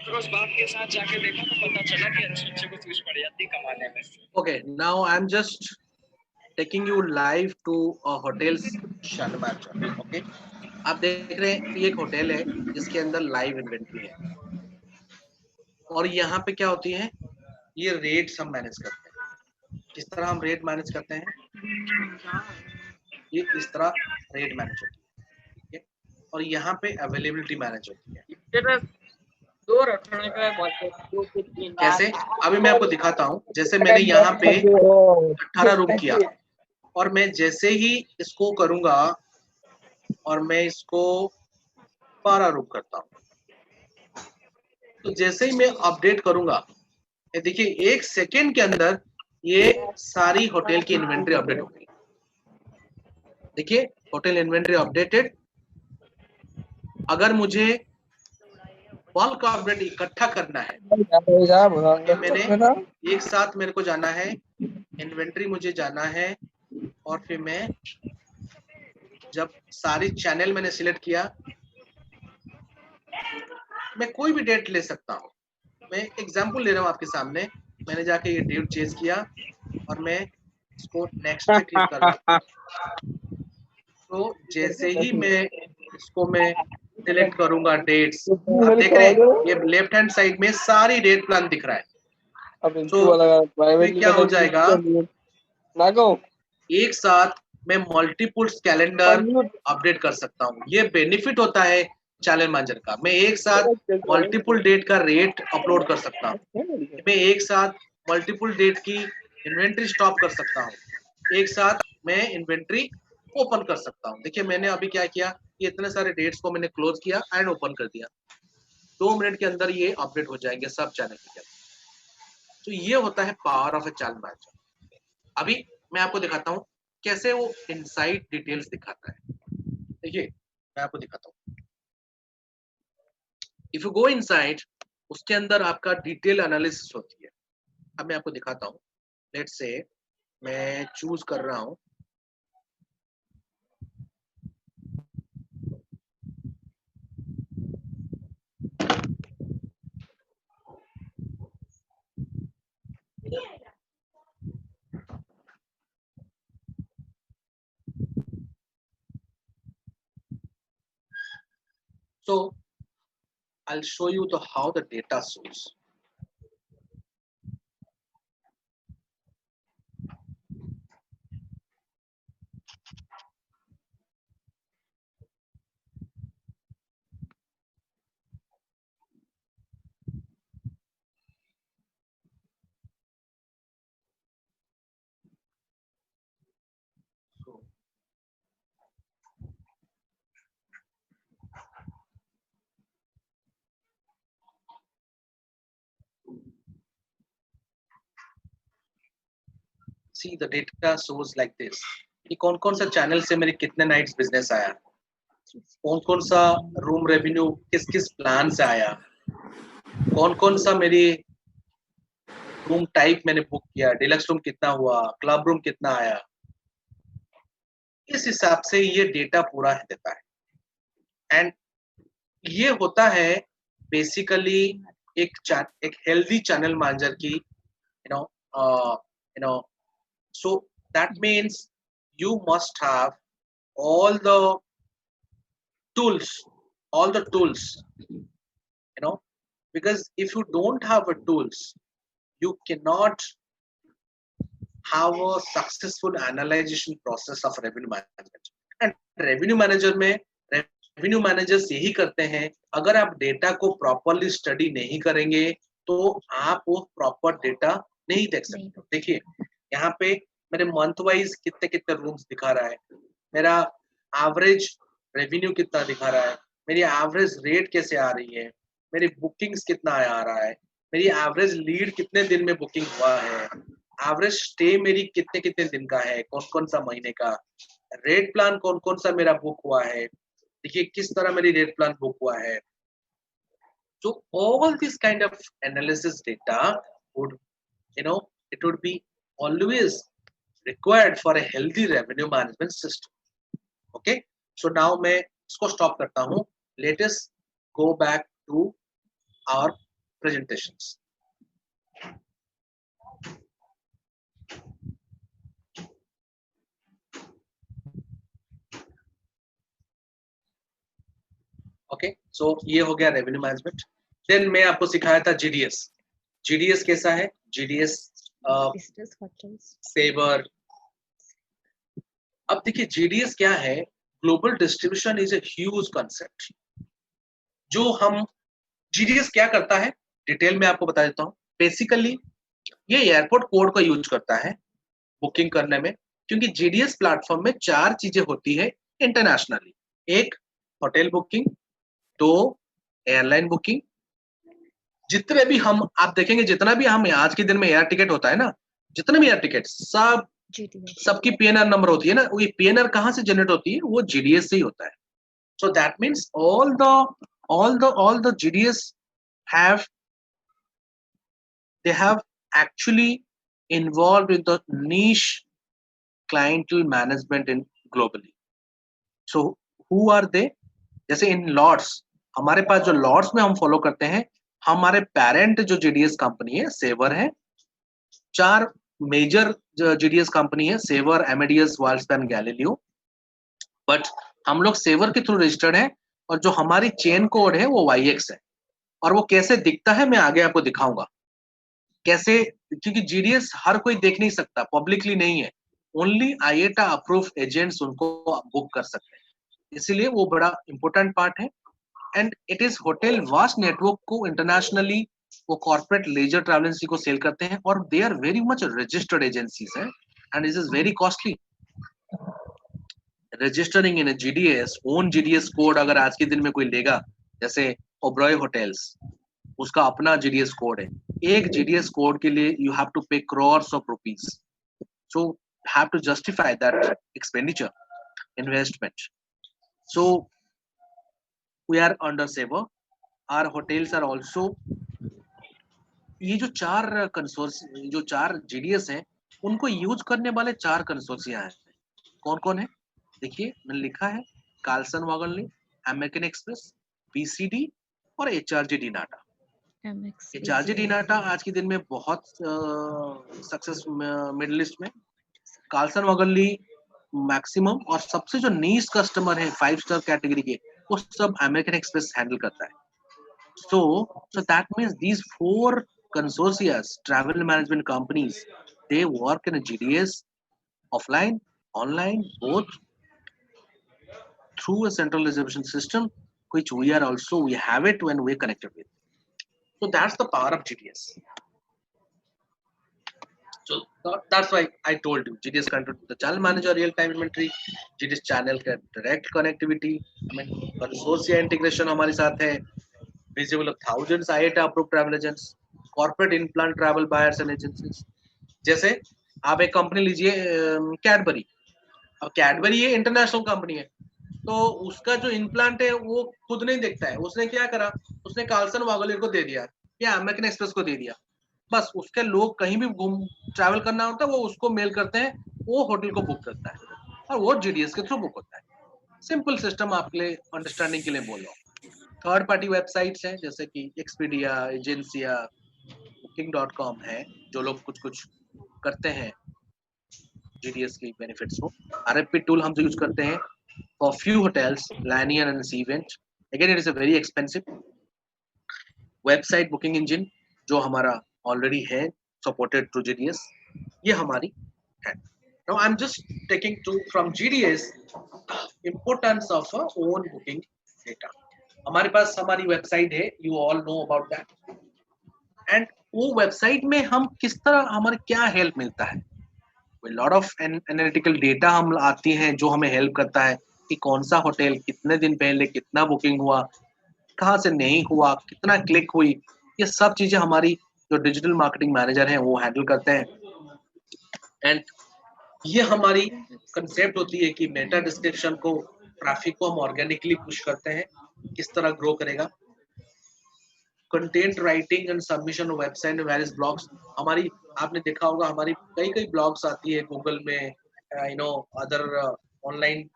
फिरोज बाप के साथ जाके देखा तो पता चला कि अच्छे को फीस पड़ जाती कमाने में. Okay, now I'm just taking you live to a hotel's channel manager. Okay, आप देख रहे हैं ये एक होटल है जिसके अंदर लाइव इन्वेंट्री है और यहाँ पे क्या होती है, ये रेट्स हम मैनेज करते हैं. किस तरह हम रेट मैनेज करते हैं, ये इस तरह रेट मैनेज होती है. ठीक है, और यहाँ पे अवेलेबिलिटी मैनेज होती है. कैसे, अभी मैं आपको दिखाता हूँ. जैसे मैंने यहाँ पे 18 रूम किया और मैं जैसे ही इसको करूंगा और मैं इसको 12 रूम करता हूँ, तो जैसे ही मैं अपडेट करूंगा, ये देखिए 1 सेकेंड के अंदर ये सारी होटल की इन्वेंट्री अपडेट होगी. देखिए होटल इन्वेंट्री अपडेटेड. अगर मुझे बल्क अपडेट इकट्ठा करना है, मैंने एक साथ मेरे को जाना है इन्वेंट्री, मुझे जाना है और फिर मैं जब सारी चैनल मैंने सिलेक्ट किया, मैं कोई भी डेट ले सकता हूँ. मैं एग्जांपल ले रहा हूँ आपके सामने. मैंने जाके ये डेट चेंज किया और मैं इसको नेक्स्ट पे क्लिक कर रहा हूँ. तो जैसे ही मैं इसको मैं सिलेक्ट करूंगा डेट्स, आप देख रहे हैं ये लेफ्ट हैंड साइड में सारी डेट प्लान दिख रहा है. तो क्या हो जाएगा, एक साथ मैं मल्टीपल कैलेंडर अपडेट कर सकता हूँ. ये बेनिफिट होता है चैनल मैनेजर का. मैं एक साथ मल्टीपल डेट का रेट अपलोड कर सकता हूँ. मैं एक साथ मल्टीपल डेट की इन्वेंट्री स्टॉप कर सकता हूँ. एक साथ मैं इन्वेंट्री ओपन कर सकता हूँ. देखिए मैंने अभी क्या किया, ये इतने सारे डेट्स को मैंने क्लोज किया एंड ओपन कर दिया. 2 मिनट के अंदर ये अपडेट हो जाएंगे सब चैनल के अंदर. तो ये होता है power of A channel manager. अभी मैं आपको दिखाता हूँ कैसे वो इनसाइड डिटेल्स दिखाता है। देखिए मैं आपको दिखाता हूँ, इफ यू गो इनसाइड, उसके अंदर आपका डिटेल एनालिसिस होती है। अब मैं आपको दिखाता हूँ, लेट्स से मैं चूज कर रहा हूँ, so I'll show you the how the data source. So see the data source like this, कि कौन कौन सा चैनल से मेरे कितने नाइट्स बिजनेस आया, कौन कौन सा रूम रेवेन्यू किस किस प्लान से आया, कौन कौन सा मेरी रूम टाइप मैंने बुक किया, डिलक्स रूम कितना हुआ, क्लब रूम कितना आया, इस हिसाब से ये डेटा पूरा देता है। एंड ये होता है बेसिकली एक हेल्दी चैनल मैनेजर की you know so that means you must have all the tools because if you don't have a tools you cannot have a successful analyzation process of revenue management. And revenue manager में revenue managers यही करते हैं, अगर आप data को properly study नहीं करेंगे तो आप वो प्रॉपर डेटा नहीं देख सकते। देखिए यहाँ पे मेरे मंथ वाइज कितने कितने रूम्स दिखा रहा है, मेरा एवरेज रेवेन्यू कितना दिखा रहा है, मेरी एवरेज रेट कैसे आ रही है, मेरी बुकिंग्स कितना आ रहा है, मेरी एवरेज लीड कितने दिन में बुकिंग हुआ है, एवरेज स्टे मेरी कितने कितने दिन का है, कौन कौन सा महीने का, रेट प्लान कौन कौन सा मेरा बुक हुआ है, देखिए किस तरह मेरी रेट प्लान बुक हुआ है। So all this kind of analysis data would, it would be always required for a healthy revenue management system. Okay, so now मैं इसको stop करता हूँ. Let us go back to our presentations. Okay, so ये हो गया revenue management. Then मैं आपको सिखाया था GDS. GDS कैसा है? GDS Business hotels. सेवर। अब देखिए GDS क्या है? Global distribution is a huge concept. जो हम GDS क्या करता है डिटेल में आपको बता देता हूँ। बेसिकली ये एयरपोर्ट कोड का यूज करता है बुकिंग करने में, क्योंकि GDS प्लेटफॉर्म में 4 चीजें होती है इंटरनेशनली। एक होटल बुकिंग, 2 एयरलाइन बुकिंग, जितने भी हम आप देखेंगे जितना भी हम आज के दिन में एयर टिकट होता है ना, जितने भी एयर टिकट सबकी PNR नंबर होती है ना, वो PNR कहाँ से जनरेट होती है? वो GDS से ही होता है। So that means all the GDS they have actually involved in the niche clientele management in globally. So who are they? जैसे इन लॉट्स, हमारे पास जो लॉट्स में हम फॉलो करते हैं, हमारे पेरेंट जो GDS कंपनी है सेवर है। 4 मेजर GDS कंपनी है, सेवर, एमेडियस, वालस्पैन, गैलीलियो। बट हम लोग सेवर के थ्रू रजिस्टर्ड है और जो हमारी चेन कोड है वो YX है। और वो कैसे दिखता है मैं आगे आपको दिखाऊंगा कैसे, क्योंकि GDS हर कोई देख नहीं सकता, पब्लिकली नहीं है, ओनली IATA अप्रूव एजेंट्स उनको बुक कर सकते हैं, इसीलिए वो बड़ा इंपॉर्टेंट पार्ट है। And it is hotel vast network को इंटरनेशनली वो कॉर्पोरेट लेजर ट्रैवल एजेंसी को सेल करते हैं और they are very much registered agencies हैं and this is very costly. Registering in GDS, own GDS code अगर आज के दिन में कोई लेगा, जैसे ओब्रॉय होटल्स, उसका अपना GDS कोड है, एक GDS कोड के लिए you have to pay crores of rupees. So have to justify that expenditure, investment. So we are under saver. Our hotels are also, ये जो चार GDS हैं, उनको यूज करने वाले 4 कंसोर्सिया हैं. कौन कौन है? देखिए मैंने लिखा है कार्लसन वागनली, अमेरिकन एक्सप्रेस, PCD और HRG डिनाटा. MX, HRG डिनाटा आज के दिन में बहुत सक्सेस मिडिल ईस्ट में. कार्लसन वागनली मैक्सिमम, और सबसे जो नीच कस्टमर है 5 स्टार कैटेगरी के, वो सब अमेरिकन एक्सप्रेस हैंडल करता है. So that means these 4 consortias, travel management companies, they work in a GDS, offline, online, both, through a central reservation system, which we have it when we're connected with. So that's the power of GDS. So that's why I told you, GDS control the channel manager, real-time inventory, GDS channel का direct connectivity, I mean consortia integration हमारे साथ है, visible of thousands IATA approved travel agents, corporate in-plant travel buyers and agencies. जैसे आप एक company लीजिए Cadbury. अब Cadbury ये इंटरनेशनल कंपनी है, तो उसका जो इम्प्लांट है वो खुद नहीं देखता है. उसने क्या करा, उसने कार्लसन वागनली को दे दिया या अमेरिकन एक्सप्रेस को दे दिया. बस उसके लोग कहीं भी घूम ट्रैवल करना होता है, वो उसको मेल करते हैं, वो होटल को बुक करता है और वो GDS के थ्रू बुक होता है. सिंपल सिस्टम आपके लिए अंडरस्टैंडिंग के लिए बोल रहा हूँ. थर्ड पार्टी वेबसाइट्स हैं जैसे कि एक्सपीडिया, एजेंसिया, booking.com है, जो लोग कुछ करते हैं GDS की बेनिफिट्स को. RFP टूल हम जो यूज करते हैं for few hotels, Lanier and Cvent. Again, it is a very expensive website booking engine जो हमारा already है supported through GDS. ये हमारी है. Now I'm just taking from GDS importance of a own booking data. हमारे पास हमारी website है, you all know about that. And वो वेबसाइट में हम किस तरह, हमारे क्या हेल्प मिलता है, लॉट ऑफ एनालिटिकल डेटा हम आती हैं जो हमें हेल्प करता है कि कौन सा होटल कितने दिन पहले कितना बुकिंग हुआ, कहाँ से नहीं हुआ, कितना क्लिक हुई. ये सब चीजें हमारी जो डिजिटल मार्केटिंग मैनेजर हैं वो हैंडल करते हैं. एंड ये हमारी कंसेप्ट होती है कि मेटा डिस्क्रिप्शन को, ट्रैफिक को हम ऑर्गेनिकली पुश करते हैं, किस तरह ग्रो करेगा. Content writing and submission of website and various blogs. हमारी, आपने देखा होगा हमारी कई ब्लॉग्स आती है गूगल में, अदर ऑनलाइन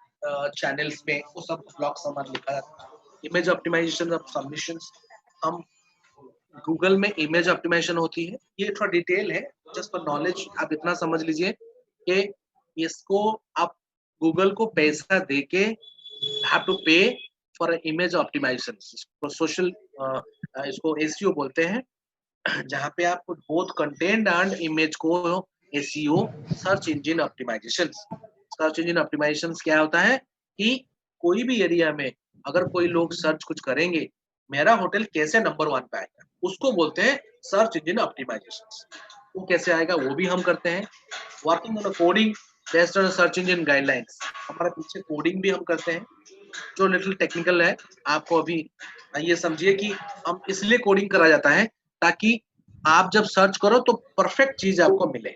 चैनल्स में, वो सब ब्लॉग्स हमारे लिखा जाता है. इमेज ऑप्टिमाइजेशन ऑफ सबमिशंस, हम गूगल में इमेज ऑप्टिमाइजेशन होती है. ये थोड़ा डिटेल है, जस्ट फॉर नॉलेज. आप इतना समझ लीजिए कि इसको आप गूगल को पैसा देके have to pay for image optimisation. Social इसको SEO बोलते हैं, जहाँ पे आप बोथ कंटेंट एंड इमेज को SEO, search engine optimisation. Search engine optimisation क्या होता है कि कोई भी एरिया में अगर कोई लोग सर्च कुछ करेंगे, मेरा होटल कैसे नंबर 1 पे आएगा, उसको बोलते हैं सर्च इंजन ऑप्टिमाइजेशन. वो कैसे आएगा वो भी हम करते हैं. Working on coding based on search engine guidelines, हमारे पीछे कोडिंग भी हम करते हैं जो लिटिल टेक्निकल है. आपको अभी ये समझिए कि हम इसलिए कोडिंग करा जाता है ताकि आप जब सर्च करो तो परफेक्ट चीज आपको मिले.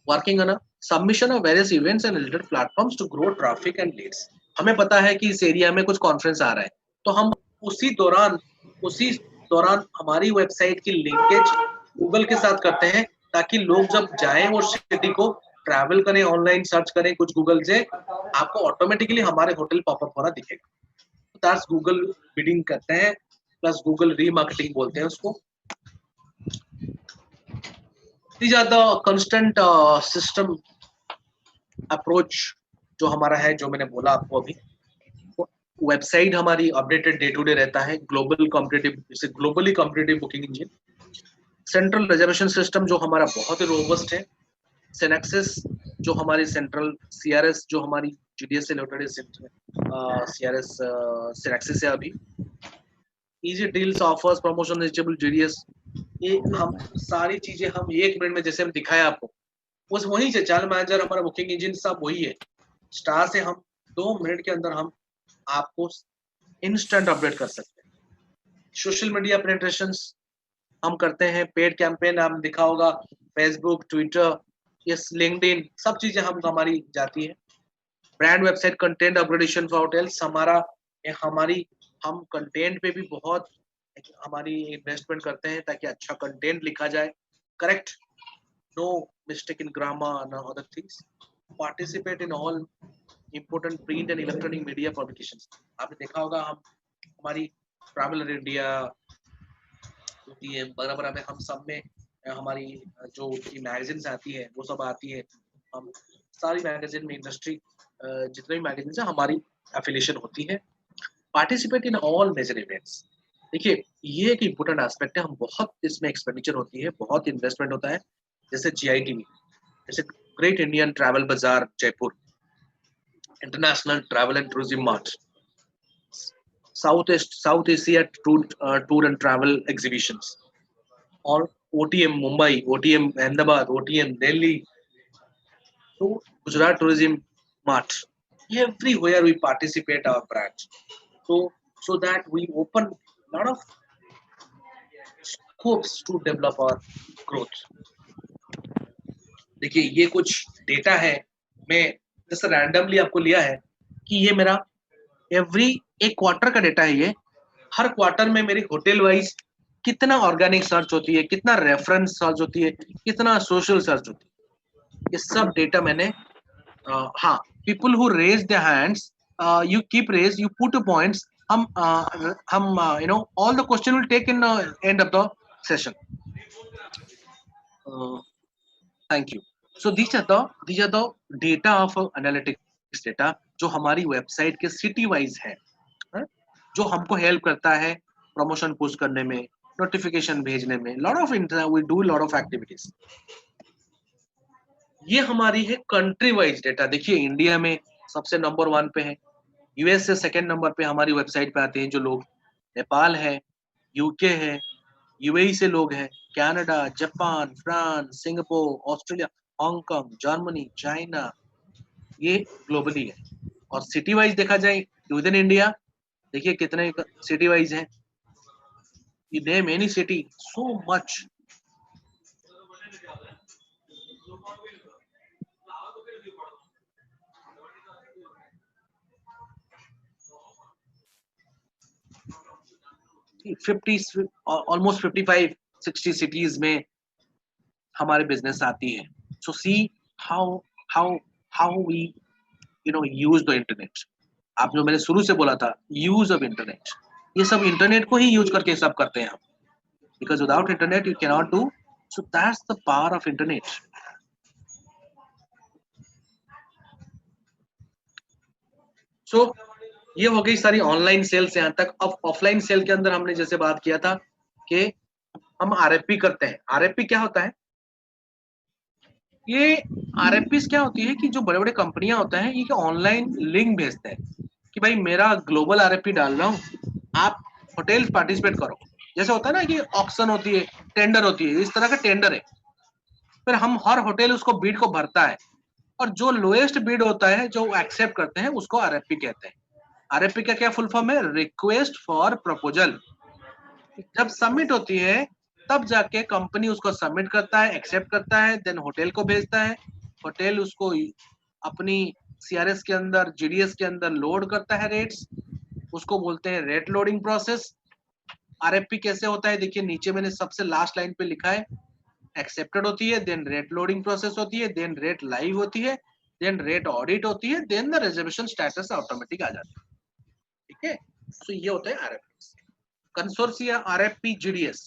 Working on submission of various events and related platforms to grow traffic and leads. हमें पता है कि इस एरिया में कुछ कॉन्फ्रेंस आ रहा है, तो हम उसी दौरान हमारी वेबसाइट की लिंकेज गूगल के साथ करते हैं ताकि लोग जब जाएं और सिटी को ट्रैवल करें, ऑनलाइन सर्च करें कुछ गूगल से, आपको ऑटोमेटिकली हमारे होटल पॉपअप हो रहा दिखेगा. दैट्स गूगल बिडिंग करते हैं, प्लस गूगल रीमार्केटिंग बोलते हैं उसको. These are the constant system approach जो हमारा है, जो मैंने बोला आपको अभी. वेबसाइट हमारी अपडेटेड डे टू डे रहता है. Globally competitive booking engine. Central reservation system जो हमारा बहुत ही रोबस्ट है. सिनेक्सिस जो हमारी सेंट्रल CRS जो हमारी GDS से रिलेटेड CRS सिनेक्सिस है अभी. Easy deals, offers, promotion, reachable GDS, ये हम सारी चीजें हम 1 मिनट में, जैसे हम दिखाया आपको, उस वहीं से चैनल मैनेजर, हमारा बुकिंग इंजन सब वही है. स्टार से हम 2 मिनट के अंदर हम आपको इंस्टेंट अपडेट कर सकते हैं. सोशल मीडिया पेनिट्रेशंस हम करते हैं, पेड कैंपेन हम दिखा होगा, फेसबुक, ट्विटर, यस, लिंक्डइन, सब चीजें हमारी जाती है। Brand website content upgradation for hotels, हमारी हम कंटेंट पे भी बहुत हमारी इन्वेस्टमेंट करते हैं ताकि अच्छा कंटेंट लिखा जाए, correct, no mistake in grammar, no other things. Participate in all important print and electronic media publications. आपने देखा होगा हमारी ट्रैवलर इंडिया होती है, बराबर में हम सब में हमारी जो मैगजीन्स आती है वो सब आती है, हम सारी मैगजीन में इंडस्ट्री जितने भी मैगजीन है हमारी एफिलिएशन होती है। Participate in all major events, देखिए ये एक इम्पोर्टेंट एस्पेक्ट है, हम बहुत इसमें एक्सपेंडिचर होती है, बहुत इन्वेस्टमेंट होता है। जैसे GITV, जैसे ग्रेट इंडियन ट्रैवल बाजार Jaipur, international travel and tourism mart, south Asia tour and travel exhibitions, और OTM Mumbai, OTM Ahmedabad, OTM Delhi, so Gujarat Tourism Mart, everywhere we participate our branch, so that we open a lot of scopes to develop our growth. देखिए ये कुछ data है, मैं जैसे randomly आपको लिया है कि ये मेरा एक क्वार्टर का डेटा है, ये हर क्वार्टर में मेरी होटल वाइज कितना ऑर्गेनिक सर्च होती है, कितना रेफरेंस सर्च होती है, कितना सोशल सर्च होती है, ये सब डेटा मैंने हाँ, people who raise their hands, you keep raise, you put points, हम you know all the question will take in end of the session. Thank you. So these are the data of analytics data जो हमारी website के city wise है, जो हमको help करता है promotion push करने में, नोटिफिकेशन भेजने में, lot of we do lot of activities. ये हमारी है कंट्री वाइज डेटा। देखिए इंडिया में सबसे नंबर 1 पे है, US से सेकंड नंबर पे हमारी वेबसाइट पे आते हैं जो लोग, नेपाल है, UK है, UAE से लोग हैं, Canada, Japan, France, Singapore, Australia, Hong Kong, Germany, China, ये ग्लोबली है। और सिटी वाइज देखा जाए विद इन इंडिया, देखिए कितने सिटी वाइज हैं, you name any city, so much. Almost 55-60 cities में हमारे बिजनेस आती है। So see how we use the internet। आप जो मैंने शुरू से बोला था यूज ऑफ इंटरनेट, ये सब इंटरनेट को ही यूज करके सब करते हैं हम, because without internet you can not do, so that's the power of internet. So ये हो गई सारी ऑनलाइन सेल्स यहाँ तक। अब ऑफलाइन सेल के अंदर हमने जैसे बात किया था कि हम RFP करते हैं। RFP क्या होता है? ये RFPs क्या होती है कि जो बड़े बड़े कंपनियां होता है ये ऑनलाइन लिंक भेजते हैं कि भाई मेरा ग्लोबल RFP डाल रहा हूँ, आप होटल पार्टिसिपेट करो। जैसे होता है ना कि ऑक्शन होती है, टेंडर होती है, इस तरह का टेंडर है। फिर हम हर होटल उसको बीड को भरता है और जो लोएस्ट बीड होता है जो एक्सेप्ट करते हैं उसको RFP कहते हैं। RFP का क्या फुल फॉर्म है? Request for proposal. जब सबमिट होती है तब जाके कंपनी उसको सबमिट करता है, एक्सेप्ट करता है, देन होटल को भेजता है, होटल उसको अपनी CRS के अंदर, GDS के अंदर लोड करता है रेट्स, उसको बोलते हैं रेट लोडिंग प्रोसेस। RFP कैसे होता है देखिए नीचे मैंने सबसे लास्ट लाइन पे लिखा है, एक्सेप्टेड होती है, देन रेट लोडिंग प्रोसेस होती है, देन रेट लाइव होती है, देन रेट ऑडिट होती है, then the reservation status automatic आ जाता है। ठीक है, तो ये होता है RFP। कंसोर्शिया, RFP, GDS,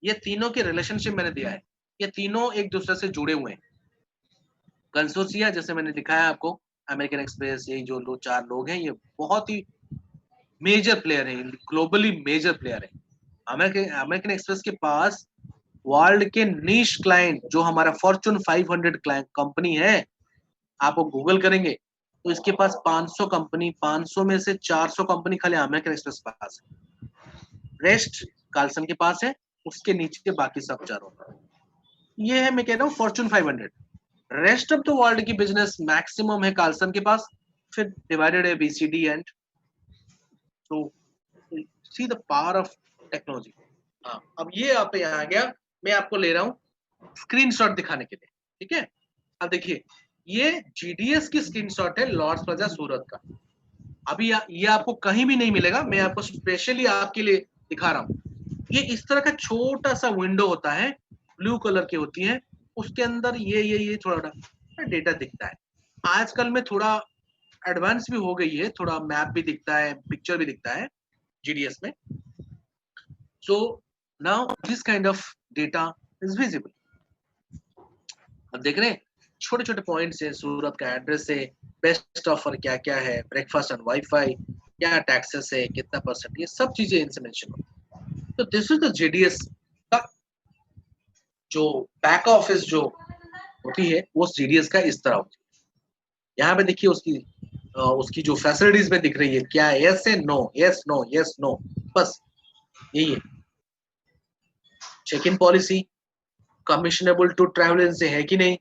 ये तीनों की रिलेशनशिप मैंने दिया है, ये तीनों एक दूसरे से जुड़े हुए हैं। कंसोर्शिया जैसे मैंने दिखाया आपको, अमेरिकन एक्सप्रेस, यही जो 4 लोग हैं ये बहुत ही मेजर प्लेयर है, ग्लोबली मेजर प्लेयर है। अमेरिकन एक्सप्रेस के पास वर्ल्ड के नीश क्लाइंट जो हमारा फॉर्चून 500 क्लाइंट कंपनी है, आप गूगल करेंगे तो इसके पास 500 कंपनी, 500 में से 400 कंपनी खाली अमेरिकन एक्सप्रेस के पास है, रेस्ट कार्लसन के पास है, उसके नीचे बाकी सब चारों। ये है मैं कह रहा हूँ Fortune 500। Rest of the world की बिजनेस मैक्सिमम है कार्लसन के पास, फिर डिवाइडेड है BCD and. So see the power of technology. हाँ, अब ये आप यहाँ आ गया, मैं आपको ले रहा हूँ स्क्रीनशॉट दिखाने के लिए, ठीक है। अब देखिए, ये GDS की स्क्रीनशॉट है लॉर्ड्स प्लाजा सूरत का। अभी ये आपको कहीं भी नहीं मिलेगा, मैं आपको स्पेशली आपके लिए दिखा रहा हूँ। ये इस तरह का छोटा सा विंडो होता है, ब्लू कलर की होती है, उसके अंदर ये थोड़ा डेटा दिखता है। आजकल में थोड़ा एडवांस भी हो गई है, थोड़ा मैप भी दिखता है, पिक्चर भी दिखता है GDS में। So now this kind of data is visible. अब देख रहे हैं छोटे छोटे पॉइंट्स है, सूरत का एड्रेस है, बेस्ट ऑफर क्या क्या है, ब्रेकफास्ट एंड वाईफाई, क्या टैक्सेस है, कितना परसेंट, ये सब चीजें इनसे मेंशन हो। तो दिस इज द GDS का जो बैक ऑफिस जो होती है, वो GDS का इस तरह होती है। यहाँ पे देखिए उसकी जो फैसिलिटीज में दिख रही है, क्या है, यस है, no, yes no, yes no, बस यही है। Check in policy, commissionable to travel से है कि नहीं,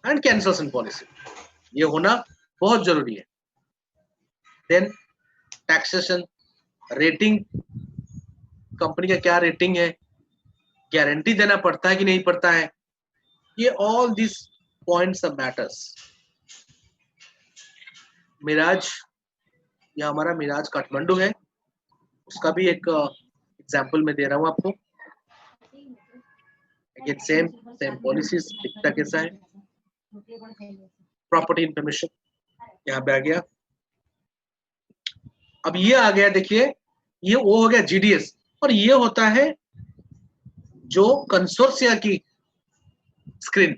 एंड कैंसलेशन पॉलिसी, ये होना बहुत जरूरी है। देन टैक्सेशन, रेटिंग, कंपनी का क्या रेटिंग है, गारंटी देना पड़ता है कि नहीं पड़ता है, ये all this points of matters. मिराज, ये हमारा मिराज काठमांडू है, उसका भी एक एग्जाम्पल मैं दे रहा हूँ आपको। सेम पॉलिसीज दिखता कैसा है, प्रॉपर्टी इंफॉर्मेशन यहाँ पे आ गया। अब ये आ गया, देखिए ये वो हो गया GDS, और ये होता है जो कंसोर्सिया की स्क्रीन।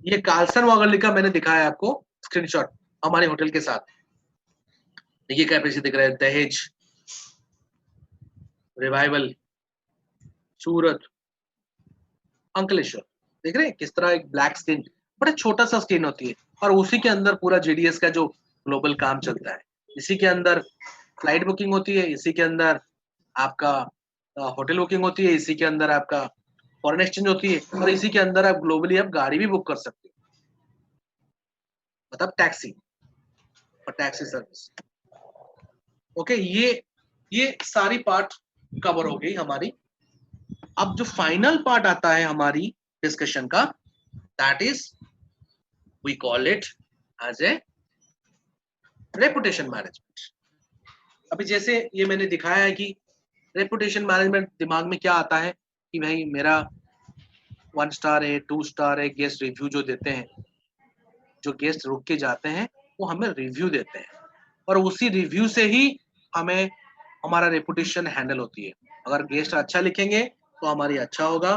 ये कार्लसन वागर्ली का मैंने दिखाया आपको स्क्रीनशॉट हमारे होटल के साथ। देखिए कैपेसिटी दिख रहा है, दहेज, रिवाइवल, सूरत, अंकलेश्वर, देख रहे हैं किस तरह एक ब्लैक स्क्रीन, बड़ा छोटा सा स्क्रीन होती है, और उसी के अंदर पूरा GDS का जो ग्लोबल काम चलता है। इसी के अंदर फ्लाइट बुकिंग होती है, इसी के अंदर आपका होटल बुकिंग होती है, इसी के अंदर आपका फॉरेन एक्सचेंज होती है, और इसी के अंदर आप ग्लोबली आप गाड़ी भी बुक कर सकते हो, मतलब टैक्सी और टैक्सी सर्विस। ओके, ये सारी पार्ट कवर हो गई हमारी। अब जो फाइनल पार्ट आता है हमारी डिस्कशन का, that is we call it as a reputation management. अभी जैसे ये मैंने दिखाया है कि रेपुटेशन मैनेजमेंट दिमाग में क्या आता है कि भाई मेरा 1 स्टार है, 2 स्टार है, गेस्ट रिव्यू जो देते हैं, जो गेस्ट रुक के जाते हैं वो हमें रिव्यू देते हैं, और उसी रिव्यू से ही हमें हमारा रेपुटेशन हैंडल होती है। अगर गेस्ट अच्छा लिखेंगे तो हमारी अच्छा होगा,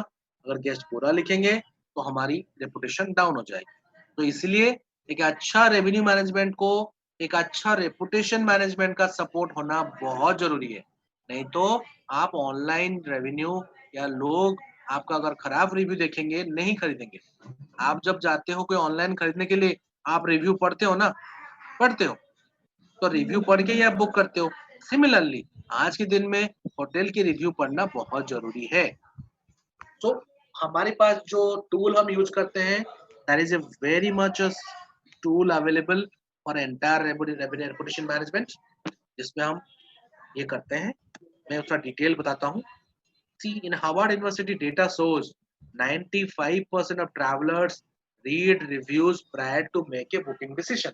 अगर गेस्ट बुरा लिखेंगे तो हमारी रेपुटेशन डाउन हो जाएगी। तो इसलिए एक अच्छा रेवेन्यू मैनेजमेंट को एक अच्छा रेपुटेशन मैनेजमेंट का सपोर्ट होना बहुत जरूरी है। नहीं तो आप ऑनलाइन रेवेन्यू या लोग आपका अगर खराब रिव्यू देखेंगे नहीं खरीदेंगे। आप जब जाते हो कोई ऑनलाइन खरीदने के लिए, आप रिव्यू पढ़ते हो ना, पढ़ते हो, तो रिव्यू पढ़ के ही आप बुक करते हो। सिमिलरली आज के दिन में होटल की रिव्यू पढ़ना बहुत जरूरी है। तो हमारे पास जो टूल हम यूज करते हैं, that is a very much tool available for entire reputation management, जिसमें हम ये करते हैं। मैं उसका डिटेल बताता हूँ। See, in Harvard University data shows 95% of travelers read reviews prior to make a booking decision.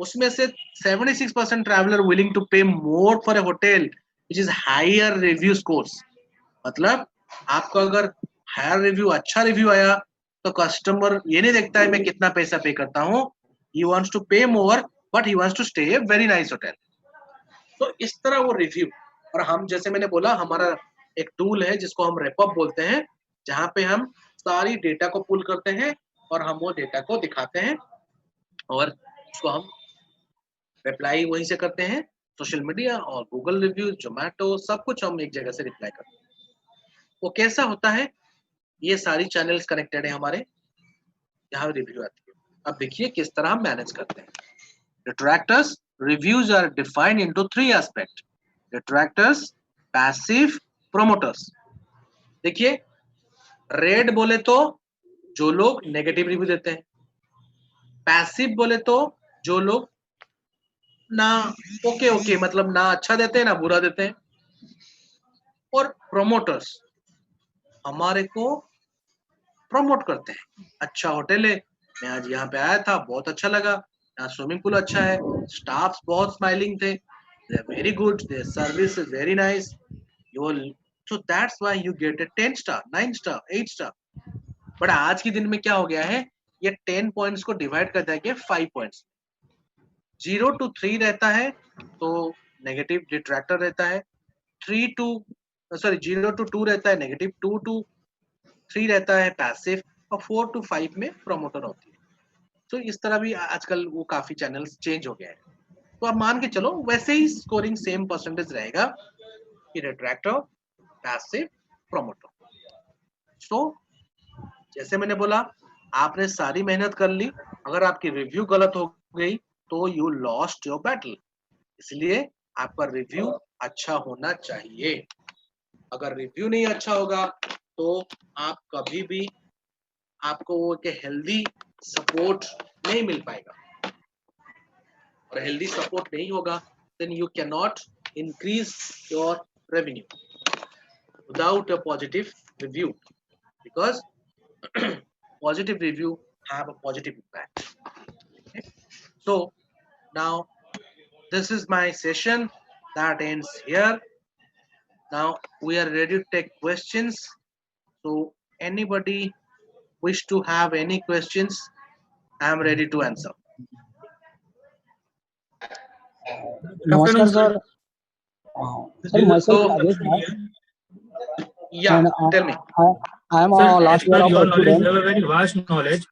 उसमें से 76% traveler willing to pay more for a hotel which is higher review scores. मतलब आपको अगर हायर रिव्यू, अच्छा review आया, तो customer ये नहीं देखता है मैं कितना पैसा पे करता हूँ, he wants to pay more but he wants to stay a very nice hotel. तो इस तरह वो रिव्यू, और हम जैसे मैंने बोला हमारा एक टूल है जिसको हम रेपअप बोलते हैं, जहाँ पे हम सारी डेटा को पुल करते हैं और हम वो डेटा को दिखाते हैं, और उसको हम रिप्लाई वहीं से करते हैं। सोशल मीडिया और गूगल रिव्यू, जोमेटो, सब कुछ हम एक जगह से रिप्लाई करते हैं। वो कैसा होता है, ये सारी चैनल्स कनेक्टेड है हमारे, जहाँ रिव्यू आती है। अब देखिए किस तरह हम मैनेज करते हैं। Detractors reviews are defined into 3 aspects: detractors, passive, promoters. देखिए, रेड बोले तो जो लोग नेगेटिव रिव्यू देते हैं, पैसिव बोले तो जो लोग ना ओके मतलब ना अच्छा देते हैं ना बुरा देते हैं, और promoters हमारे को प्रमोट करते हैं। अच्छा होटल है, मैं आज यहाँ पे आया था, बहुत अच्छा लगा, यहाँ स्विमिंग पूल अच्छा है, स्टाफ बहुत स्माइलिंग थे, they are very good, their service is very nice, you will, so that's why you get a 10 star, 9 star, 8 star. But आज के दिन में क्या हो गया है, ये 10 पॉइंट्स को डिवाइड कर दिया गया 5 पॉइंट्स, 0 to 3 रहता है तो नेगेटिव डिट्रैक्टर रहता है, 3 to 0 to 2 रहता है नेगेटिव, 2 to 3 रहता है पैसिव, और 4 to 5 में प्रमोटर होती है। तो इस तरह भी आजकल वो काफी चैनल्स चेंज हो गया है। तो आप मान के चलो वैसे ही स्कोरिंग सेम परसेंटेज रहेगा कि रिट्रैक्टर, पैसिव, प्रमोटर। सो जैसे मैंने बोला, आपने सारी मेहनत कर ली, अगर आपकी रिव्यू गलत हो गई तो यू लॉस्ट योर बैटल। इसलिए आपका रिव्यू अच्छा होना चाहिए। अगर रिव्यू नहीं अच्छा होगा तो आप कभी भी, आपको वो एक हेल्दी सपोर्ट नहीं मिल पाएगा, और हेल्दी सपोर्ट नहीं होगा then you cannot increase your revenue without a positive review, because positive review have a positive impact. Okay? So now this is my session that ends here. Now we are ready to take questions. So anybody wish to have any questions, I am ready to answer. नमस्कार sir. Sir, myself So Rajesh Bhatt, yeah, and tell me. I am a Sir, as last year per of your a knowledge, you student. have a very vast knowledge.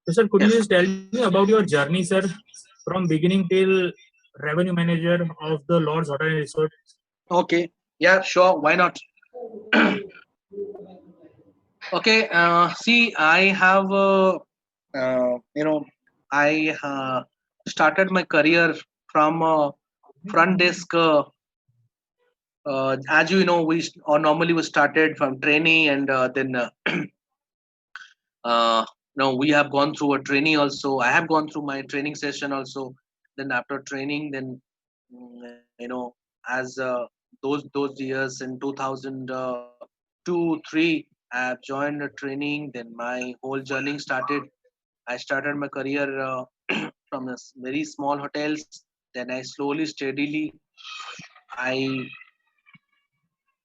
So, sir, could you Yes. just tell me about your journey, sir, from beginning till revenue manager of the Lord's Hotel and Resort? Okay, yeah, sure, why not? Okay, see, I have I started my career from front desk, as you know, or normally we started from trainee, and then no, we have gone through a training also. I have gone through my training session also. Then after training, then as those years in 2002, 3, I have joined a training. Then my whole journey started. I started my career from very small hotels. Then I slowly, steadily, I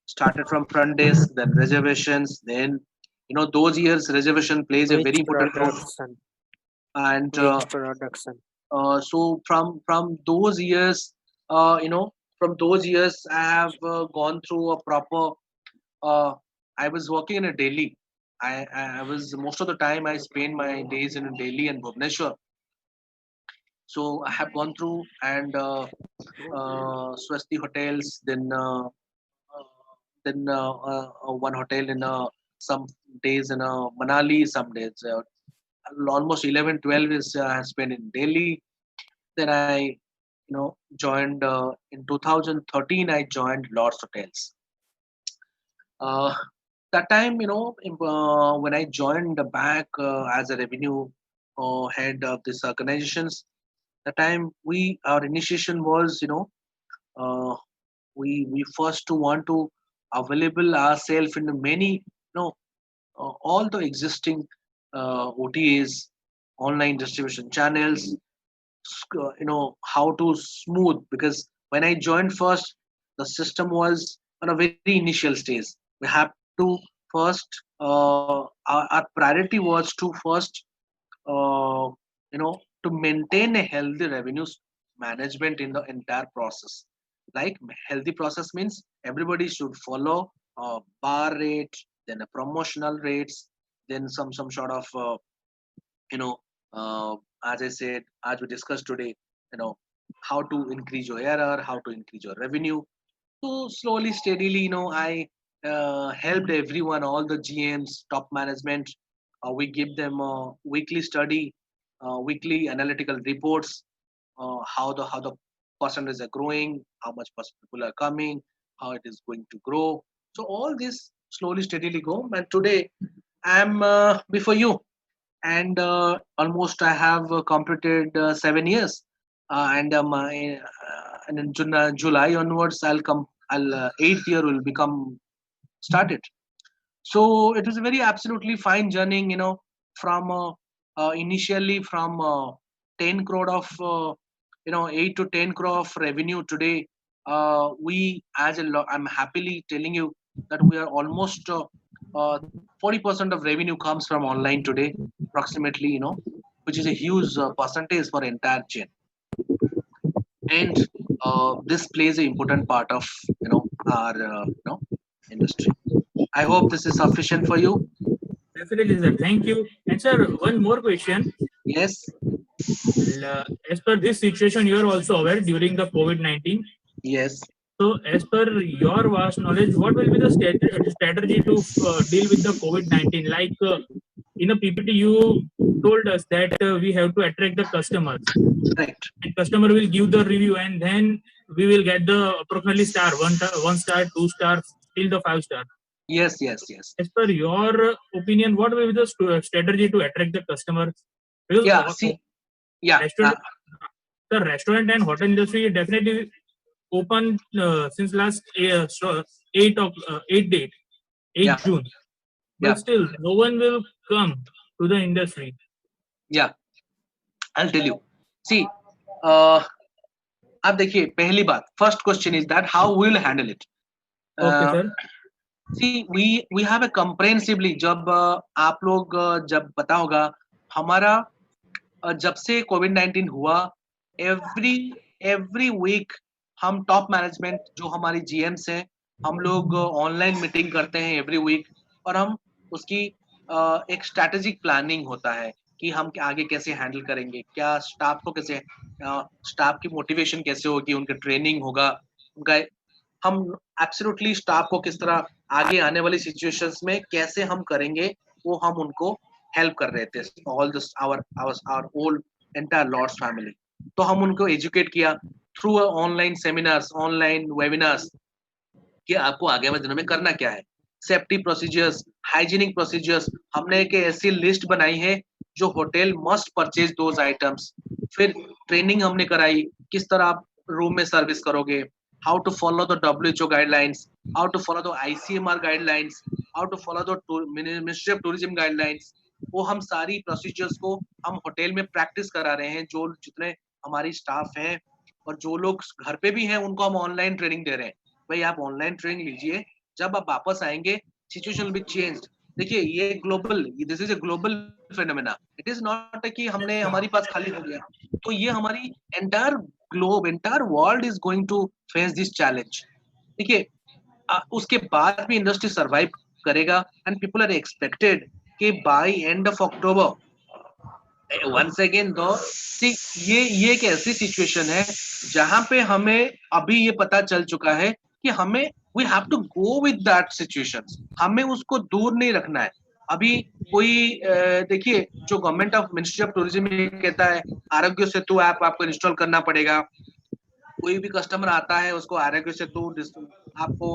started from front desk, then reservations. Then those years reservation plays a very important role. And so from those years, from those years, I have gone through a proper. I was working in a Delhi. I was, most of the time I spent my days in Delhi and Bhubaneswar. So I have gone through, and Swasti hotels, then one hotel in some days in Manali, some days almost 11, 12 is I spent in Delhi. Then I joined in 2013. I joined Lord's Hotels. That time, when I joined back as a revenue head of this organizations, that time our initiation was, uh, we first to want to available ourselves in many, all the existing OTAs, online distribution channels, how to smooth, because when I joined first, the system was on a very initial stage. We have to first, our priority was to first, uh, to maintain a healthy revenues management in the entire process. Like, healthy process means everybody should follow bar rate, then a promotional rates, then some sort of you know as I said, as we discussed today, how to increase your error, how to increase your revenue. So slowly, steadily, I helped everyone, all the GMs, top management. We give them weekly study, weekly analytical reports, how the percentage are growing, how much people are coming, how it is going to grow. So all this slowly, steadily go. And today, I'm before you, and almost I have completed 7 years, and in July onwards, I'll come. I'll 8th year will become started. So it was a very absolutely fine journey, you know, from initially from 10 crore of 8 to 10 crore of revenue. Today we I'm happily telling you that we are almost 40% of revenue comes from online today, approximately, you know, which is a huge percentage for entire chain. And this plays an important part of, you know, our industry. I hope this is sufficient for you. Definitely, sir. Thank you. And sir, one more question. Yes. As per this situation, you are also aware during the COVID-19. Yes. So, as per your vast knowledge, what will be the strategy to deal with the COVID-19? Like in a PPT, you told us that we have to attract the customers. Right. And customer will give the review, and then we will get the approximately star, one star, 2 stars, till the 5 star. Yes. Yes. Yes. As per your opinion, what will be the strategy to attract the customers? Because Yeah. See. Yeah. restaurant, the restaurant and hotel industry is definitely open since last 8 Yeah. June. But Yeah. still, no one will come to the industry. Yeah. I'll tell you. See. अब देखिए पहली बात first question is that how will handle it Okay, sir. See we have a comprehensively जब आप लोग जब पता होगा हमारा जब से कोविड-19 हुआ एवरी वीक हम टॉप मैनेजमेंट जो हमारी जीएम्स हैं हम लोग ऑनलाइन मीटिंग करते हैं एवरी वीक और हम उसकी एक स्ट्रैटेजिक प्लानिंग होता है कि हम आगे कैसे हैंडल करेंगे क्या स्टाफ को कैसे स्टाफ की मोटिवेशन कैसे होगी उनका ट्रेनिंग होगा उनका हम एब्सोल्युटली स्टाफ को किस तरह आगे आने वाली सिचुएशंस में कैसे हम करेंगे वो हम उनको हेल्प कर रहे थे all this our whole entire lords family तो हम उनको एजुकेट किया through online seminars online webinars कि आपको आगे वाले दिनों में करना क्या है सेफ्टी प्रोसीजर्स हाइजीनिक प्रोसीजर्स हमने एक ऐसी लिस्ट बनाई है जो hotel must purchase those items फिर ट्रेनिंग हमने कराई किस तरह आप रूम में सर्विस करोगे how to follow the WHO guidelines, how to follow the ICMR guidelines, how to follow the Ministry of Tourism guidelines. वो हम सारी प्रोसीजर्स को हम होटल में प्रैक्टिस करा रहे हैं जो जितने हमारी स्टाफ हैं और जो लोग घर पे भी हैं उनको हम ऑनलाइन ट्रेनिंग दे रहे हैं भाई आप ऑनलाइन ट्रेनिंग लीजिए जब आप वापस आएंगे सिचुएशन विल बी चेंज्ड देखिए ये global this is a global phenomena it is not कि हमने हमारी पास खाली हो गया तो ये हमारी entire globe entire world is going to face this challenge देखिए उसके बाद भी इंडस्ट्री सरवाइव करेगा एंड पीपल आर एक्सपेक्टेड कि by end of October once again दो ये एक ऐसी सिचुएशन है जहां पे हमें अभी ये पता चल चुका है कि हमें we have to go with that situation हमें उसको दूर नहीं रखना है अभी कोई देखिए जो government of ministry of tourism कहता है आरोग्य सेतु ऐप आपको इंस्टॉल करना पड़ेगा कोई भी कस्टमर आता है उसको आरोग्य सेतु आपको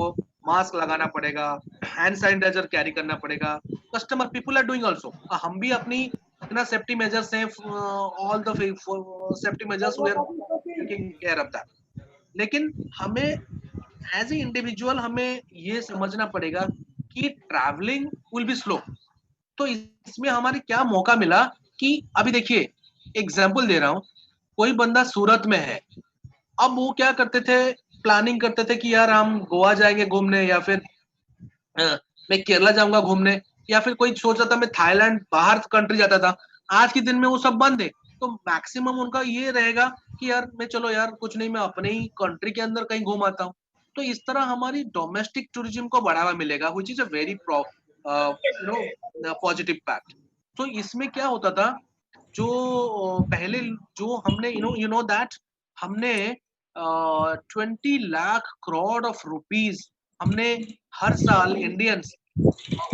मास्क लगाना पड़ेगा हैंड सैनिटाइजर कैरी करना पड़ेगा customer people are doing also हम भी अपनी इतना सेफ्टी मेजर्स हैं all the safety measures we are taking care of that लेकिन हमें एज ए इंडिविजुअल हमें ये समझना पड़ेगा कि ट्रैवलिंग विल बी स्लो तो इसमें हमारे क्या मौका मिला कि अभी देखिए एग्जांपल दे रहा हूं कोई बंदा सूरत में है अब वो क्या करते थे प्लानिंग करते थे कि यार हम गोवा जाएंगे घूमने या फिर मैं केरला जाऊंगा घूमने या फिर कोई सोच रहा था मैं थाईलैंड बाहर कंट्री जाता था आज के दिन में वो सब बंद है तो मैक्सिमम उनका ये रहेगा कि यार मैं चलो यार कुछ नहीं मैं अपने ही कंट्री के अंदर कहीं घूम आता हूँ तो इस तरह हमारी डोमेस्टिक टूरिज्म को बढ़ावा मिलेगा which is a very positive fact तो इसमें क्या होता था जो पहले जो हमने यू नो दैट हमने 20 लाख करोड़ ऑफ रुपीस हमने हर साल इंडियंस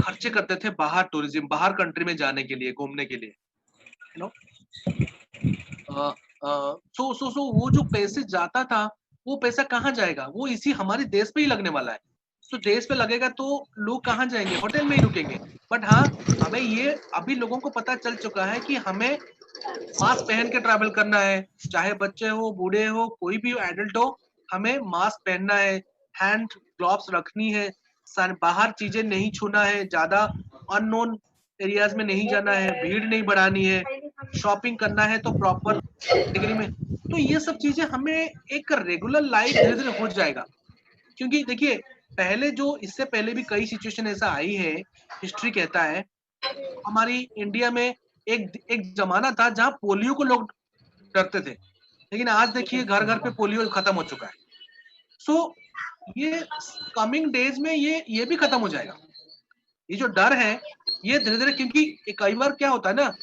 खर्चे करते थे बाहर टूरिज्म बाहर कंट्री में जाने के लिए घूमने के लिए यू नो सो वो जो पैसे जाता था वो पैसा कहाँ जाएगा वो इसी हमारे देश पे ही लगने वाला है तो देश पे लगेगा तो लोग कहाँ जाएंगे होटल में ही रुकेंगे बट हाँ हमें ये अभी लोगों को पता चल चुका है कि हमें मास्क पहन के ट्रैवल करना है चाहे बच्चे हो बूढ़े हो कोई भी एडल्ट हो हमें मास्क पहनना है हैंड ग्लोव्स रखनी है बाहर चीजें नहीं छूना है, ज्यादा अननोन एरियाज में नहीं जाना है, भीड़ नहीं बढ़ानी है, शॉपिंग करना है तो प्रॉपर डिग्री में, तो ये सब चीजें हमें एक रेगुलर लाइफ धीरे धीरे हो जाएगा। क्योंकि देखिए पहले जो इससे पहले भी कई सिचुएशन ऐसा आई है, हिस्ट्री कहता है हमारी इंडिया में एक जमाना था जहां पोलियो को लोग डरते थे, लेकिन आज देखिए घर घर पे पोलियो खत्म हो चुका है। सो ये कमिंग डेज में ये भी खत्म हो जाएगा। ये जो डर है ये धीरे धीरे, क्योंकि कई बार क्या होता है ना,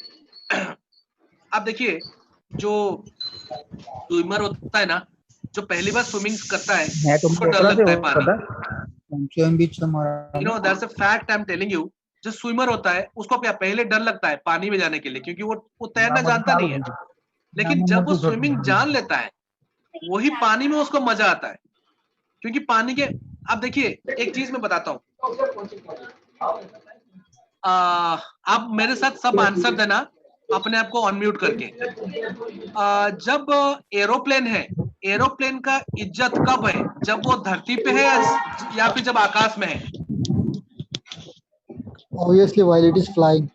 आप देखिए जो स्विमर होता है ना, जो पहली बार स्विमिंग करता है उसको डर लगता है पानी। You know that's a fact I am telling you. जो स्विमर होता है उसको क्या पहले डर लगता है पानी में जाने के लिए, क्योंकि वो तैरना जानता नहीं है, लेकिन जब वो स्विमिंग जान लेता है वही पानी में उसको मजा आता है। क्योंकि पानी के, आप देखिए एक चीज मैं बताता हूँ, आप मेरे साथ सब आंसर देना अपने आप को अनम्यूट करके। जब एरोप्लेन है, एरोप्लेन का इज्जत कब है, जब वो धरती पे है या फिर जब आकाश में है? Obviously, while it is flying.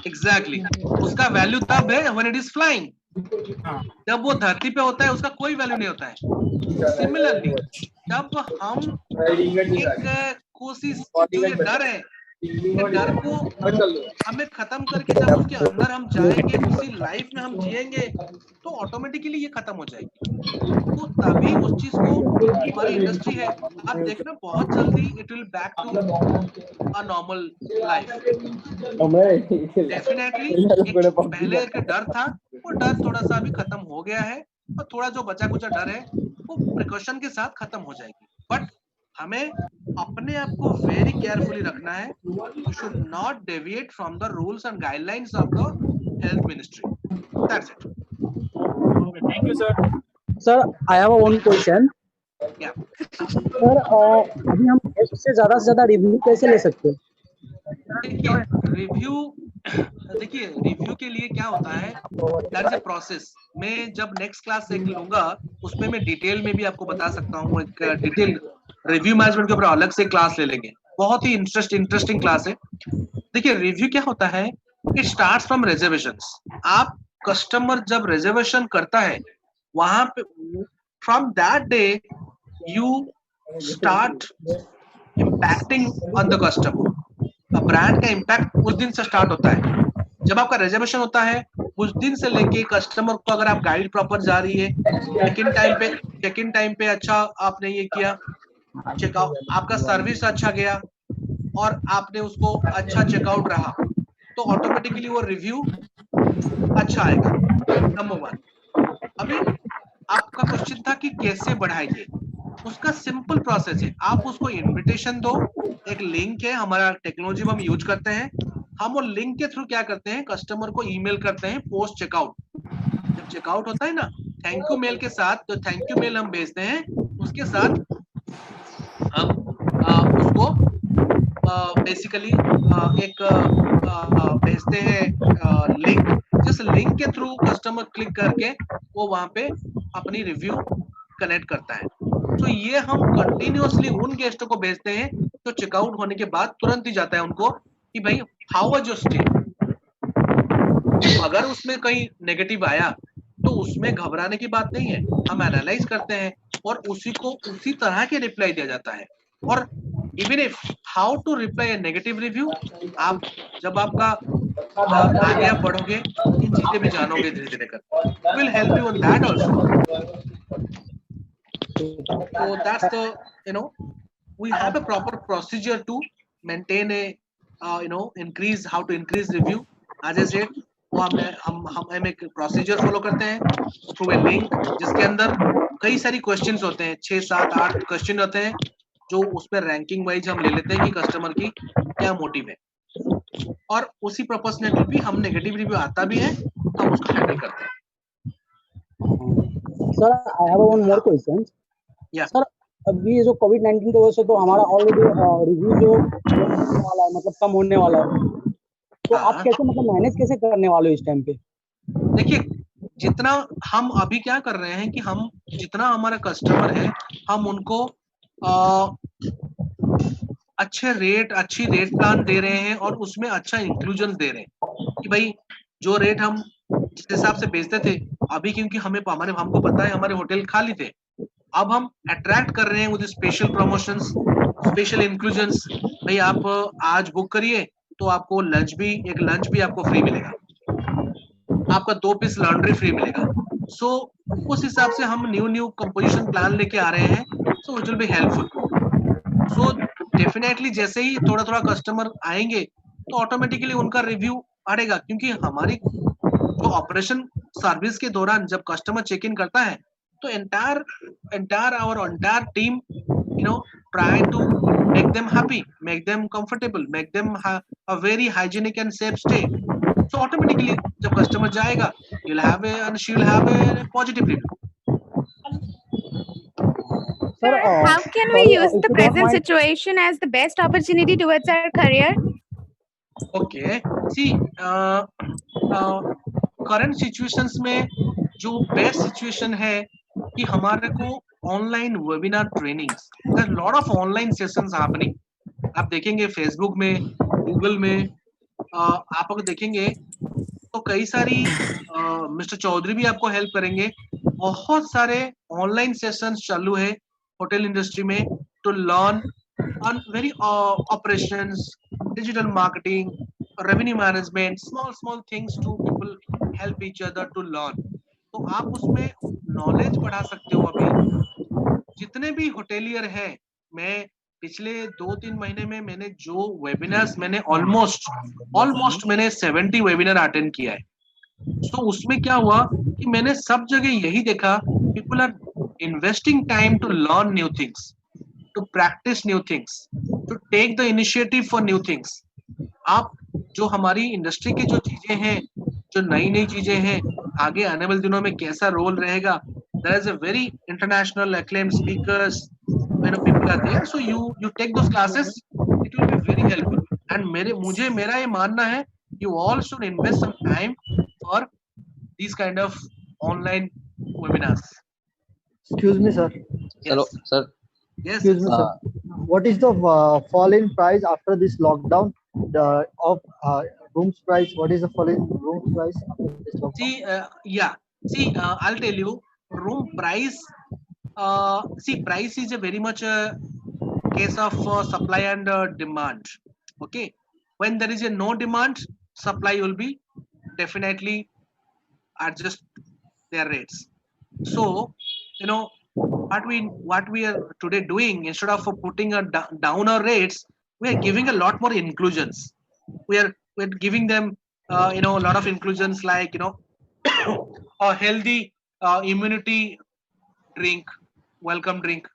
Exactly उसका वैल्यू तब है व्हेन इट इज फ्लाइंग। जब वो धरती पे होता है उसका कोई वैल्यू नहीं होता है। सिमिलरली जब हम एक कोशिश, जो ये डर है, ये डर को हमें खत्म करके जब उसके अंदर हम जाएंगे, उसी लाइफ में हम जिएंगे, तो ऑटोमेटिकली ये खत्म हो जाएगी। तो तभी उस चीज को, हमारी इंडस्ट्री है, आप देखना बहुत जल्दी it will back to a normal life. Definitely पहले एक डर था, वो डर थोड़ा सा अभी खत्म हो गया है, और थोड़ा जो बचा कुचा डर है वो प्रिकॉशन के साथ खत्म हो जाएगी। बट हमें अपने आप को वेरी केयरफुली रखना है। You should not deviate from the rules and guidelines of the health ministry. That's it. Thank you, sir. Sir, I have one question. या Sir, अभी हम इससे से ज्यादा रिव्यू कैसे ले सकते हैं? देखिए रिव्यू के लिए क्या होता है, दैट इज अ प्रोसेस। मैं जब नेक्स्ट क्लास एक लूंगा उसमें मैं डिटेल में भी आपको बता सकता हूँ। एक डिटेल रिव्यू मैनेजमेंट के ऊपर अलग से क्लास ले लेंगे, बहुत ही इंटरेस्टिंग क्लास है। देखिए रिव्यू क्या होता है, इट स्टार्ट्स फ्रॉम रिजर्वेशंस। आप कस्टमर जब रिजर्वेशन करता है वहां पे, from that day you start impacting on the customer. Brand का इम्पैक्ट उस दिन से स्टार्ट होता है जब आपका रिजर्वेशन होता है। उस दिन से लेके कस्टमर को, अगर आप गाइड प्रॉपर जा रही है, चेक इन टाइम पे अच्छा आपने ये किया, चेकआउट आपका सर्विस अच्छा गया और आपने उसको अच्छा चेकआउट रहा, तो ऑटोमेटिकली वो रिव्यू अच्छा आएगा। नंबर 1। अभी आपका क्वेश्चन था कि कैसे बढ़ाएंगे, उसका सिंपल प्रोसेस है। आप उसको इनविटेशन दो, एक लिंक है हमारा टेक्नोलॉजी में हम यूज करते हैं। हम वो लिंक के थ्रू क्या करते हैं, कस्टमर को ईमेल करते हैं पोस्ट चेकआउट। जब चेकआउट होता है ना, थैंक यू मेल के साथ, तो थैंक यू मेल हम भेजते हैं, उसके साथ हम उसको बेसिकली एक भेजते हैं लिंक, जिस लिंक के थ्रू कस्टमर क्लिक करके वो वहां पे अपनी रिव्यू कनेक्ट करता है। तो ये हम कंटिन्यूअसली उन गेस्टों को भेजते हैं तो चेकआउट होने के बाद तुरंत ही जाता है उनको कि भाई हाउ वाज योर स्टे। अगर उसमें कहीं नेगेटिव आया तो उसमें घबराने की बात नहीं है, हम एनालाइज करते हैं और उसी को उसी तरह के रिप्लाई दिया जाता है। और even if how to reply a negative review, आप जब आपका आगे आप बढ़ोगे इन चीजें भी जानोगे धीरे धीरे कर, will help you on that also. So that's the, you know, we have a proper procedure to maintain a increase, how to increase review. As I said, वो हम एक प्रोसीजर फॉलो करते हैं थ्रू ए लिंक, जिसके अंदर कई सारी questions होते हैं, 6, 7, 8 क्वेश्चन होते हैं, जो उसमें रैंकिंग वाइज हम ले लेते हैं कि कस्टमर की क्या मोटिव है, और उसी प्रोपोर्शनेटली भी हम नेगेटिव रिव्यू आता भी है हम उसको हैंडल करते हैं। Sir, I have one more question. Yeah. Sir, अभी जो कोविड-19 की वजह से तो हमारा ऑलरेडी रिव्यू जो होने वाला है, मतलब कम होने वाला है, तो आप कैसे मतलब मैनेज कैसे करने वाले हो इस टाइम पे? देखिए जितना हम अभी क्या कर रहे हैं कि हम जितना हमारा कस्टमर है हम उनको अच्छी रेट प्लान दे रहे हैं और उसमें अच्छा इंक्लूजन दे रहे हैं कि भाई जो रेट हम जिस हिसाब से बेचते थे अभी, क्योंकि हमको पता है हमारे होटल खाली थे, अब हम अट्रैक्ट कर रहे हैं with special promotions, special inclusions. भाई आप आज बुक करिए तो आपको एक लंच भी आपको फ्री मिलेगा, आपका 2 पीस लॉन्ड्री फ्री मिलेगा। सो उस हिसाब से हम न्यू कंपोजिशन प्लान लेके आ रहे हैं, so it will be helpful. So definitely जैसे ही थोड़ा कस्टमर आएंगे तो ऑटोमेटिकली उनका रिव्यू बढ़ेगा, क्योंकि हमारी जो ऑपरेशन सर्विस के दौरान जब कस्टमर चेक इन करता है तो entire team try to make them happy, make them comfortable, make them a very hygienic and safe stay. So automatically जब customer जाएगा she will have a positive review. Sir, How can we sorry, use if the you don't present mind, situation as the best opportunity towards our career? Okay, see, current situations में जो best situation है कि हमारे को online webinar trainings, lot of online sessions happening. आप देखेंगे Facebook में, Google में, आप अगर देखेंगे तो कई सारी मिस्टर चौधरी भी आपको हेल्प करेंगे। बहुत सारे ऑनलाइन सेशंस चालू है होटल इंडस्ट्री में to learn on very operations, digital marketing, revenue management, small things to people help each other to learn. तो आप उसमें नॉलेज बढ़ा सकते हो। अभी जितने भी होटेलियर हैं, मैं पिछले 2-3 महीने में मैंने जो वेबिनार्स मैंने ऑलमोस्ट मैंने 70 वेबिनार अटेंड किया है। तो उसमें क्या हुआ कि मैंने सब जगह यही देखा, people are investing time to learn new things, to practice new things, to take the initiative for new things. आप जो हमारी इंडस्ट्री की जो चीजें हैं, जो नई चीजें हैं, आगे आने वाले दिनों में कैसा रोल रहेगा, there is a very international acclaimed speakers, people are there, so you take those classes, it will be very helpful. And मेरा ये मानना है, you all should invest some time for these kind of online webinars. Excuse me, sir. Yes. Sir. Yes. Excuse me, sir. What is the fall in price after this lockdown? Of rooms price. What is the fall in rooms price after this lockdown? See, I'll tell you, room price. Price is a very much a case of supply and demand. Okay, when there is a no demand, supply will be definitely adjust their rates. So, what we are today doing, instead of putting down our rates, we are giving a lot more inclusions. We're giving them a lot of inclusions, like a healthy immunity drink, welcome drink.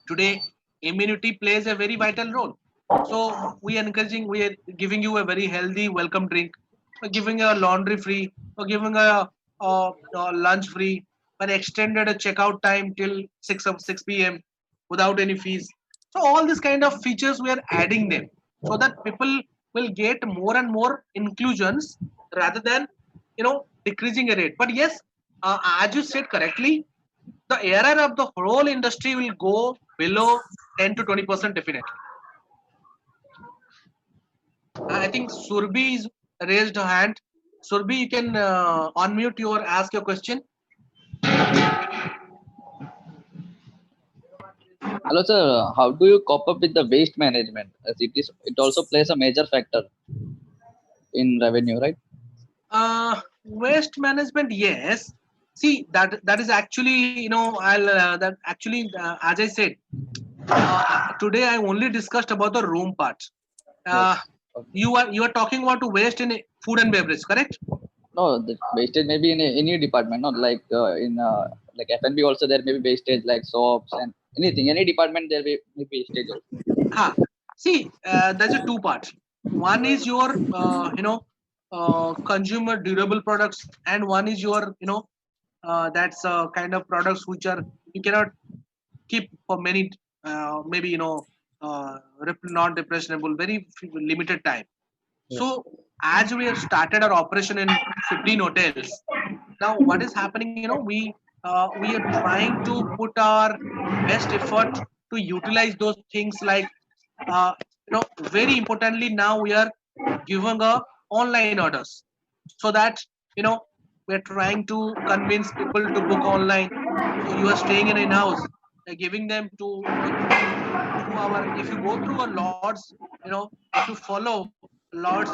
Today immunity plays a very vital role, so we are giving you a very healthy welcome drink. We're giving a laundry free, we're giving a lunch free, but extended a checkout time till 6 p.m. without any fees. So all these kind of features we are adding them, so that people will get more and more inclusions rather than decreasing a rate. But yes, as you said correctly, the ARR of the whole industry will go below 10 to 20% definitely. I think Surbi is raised a hand. Surbi, you can unmute or ask your question. Hello, sir. How do you cope up with the waste management? As it also plays a major factor in revenue, right? Waste management, yes. See, that is actually, as I said, today I only discussed about the room part. Yes. Okay. You are talking about waste in food and beverage, correct? No, the wastage may be in any department, not like in like F&B also there may be wastage like soaps and anything. Any department there may be wastage also. See, there's a two parts. One is your consumer durable products, and one is your that's kind of products which are you cannot keep for many maybe non-depressionable, very limited time. Yes. So as we have started our operation in 15 hotels, now what is happening, we are trying to put our best effort to utilize those things like very importantly, now we are giving online orders, so that we're trying to convince people to book online. So you are staying in a house, giving them to our. If you go through a Lord's, if you follow Lord's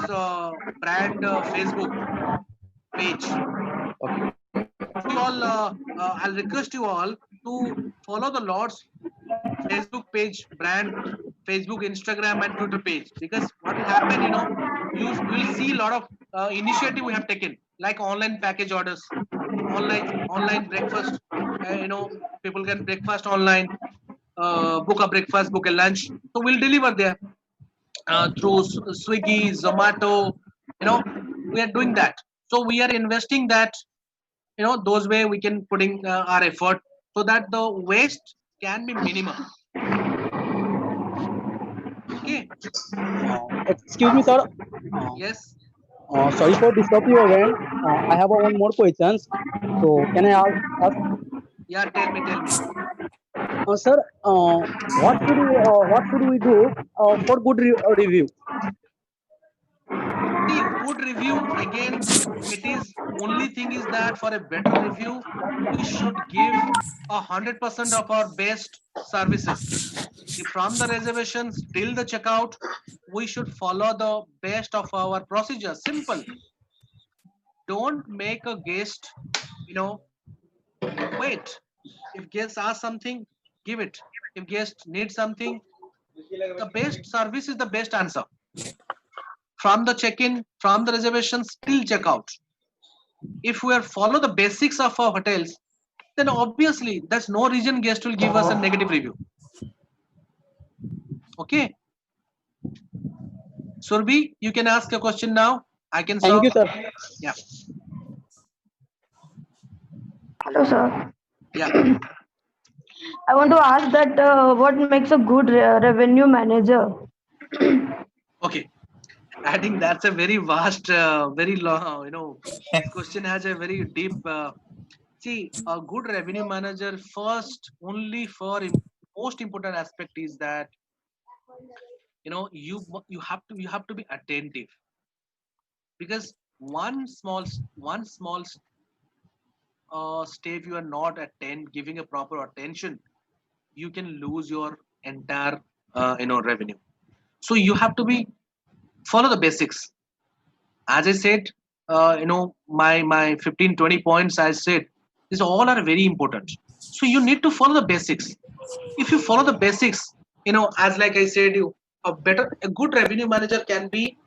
brand Facebook page, you all, I'll request you all to follow the Lord's Facebook page, brand Facebook, Instagram, and Twitter page, because what will happen, you will see a lot of initiative we have taken, like online package orders, online breakfast. People can breakfast online, book a breakfast, book a lunch. So we'll deliver there through Swiggy, Zomato. We are doing that. So we are investing that. Those way we can putting our effort so that the waste can be minimum. Okay. Excuse me, sir. Yes. Sorry for disturb you again. I have one more questions. So can I ask? Yeah, tell me. Sir, what should we do for good review? See, good review, again, it is only thing is that for a better review, we should give 100% of our best services. From the reservations till the checkout, we should follow the best of our procedures. Simple. Don't make a guest, wait. If guest asks something, give it. If guest needs something, the best service is the best answer. From the check-in, from the reservations till checkout. If we are follow the basics of our hotels, then obviously there's no reason guest will give us a negative review. Okay. Surbhi, you can ask a question now. I can stop. Thank you, sir. Yeah. Hello, sir. Yeah. I want to ask that what makes a good revenue manager? Okay. I think that's a very vast, very long, this question has a very deep. See, a good revenue manager first, only for most important aspect is that, you have to be attentive, because one small step you are not giving a proper attention, you can lose your entire, revenue. So you have to be follow the basics. As I said, my 15-20 points I said, these all are very important. So you need to follow the basics. If you follow the basics, as like I said, a good revenue manager can be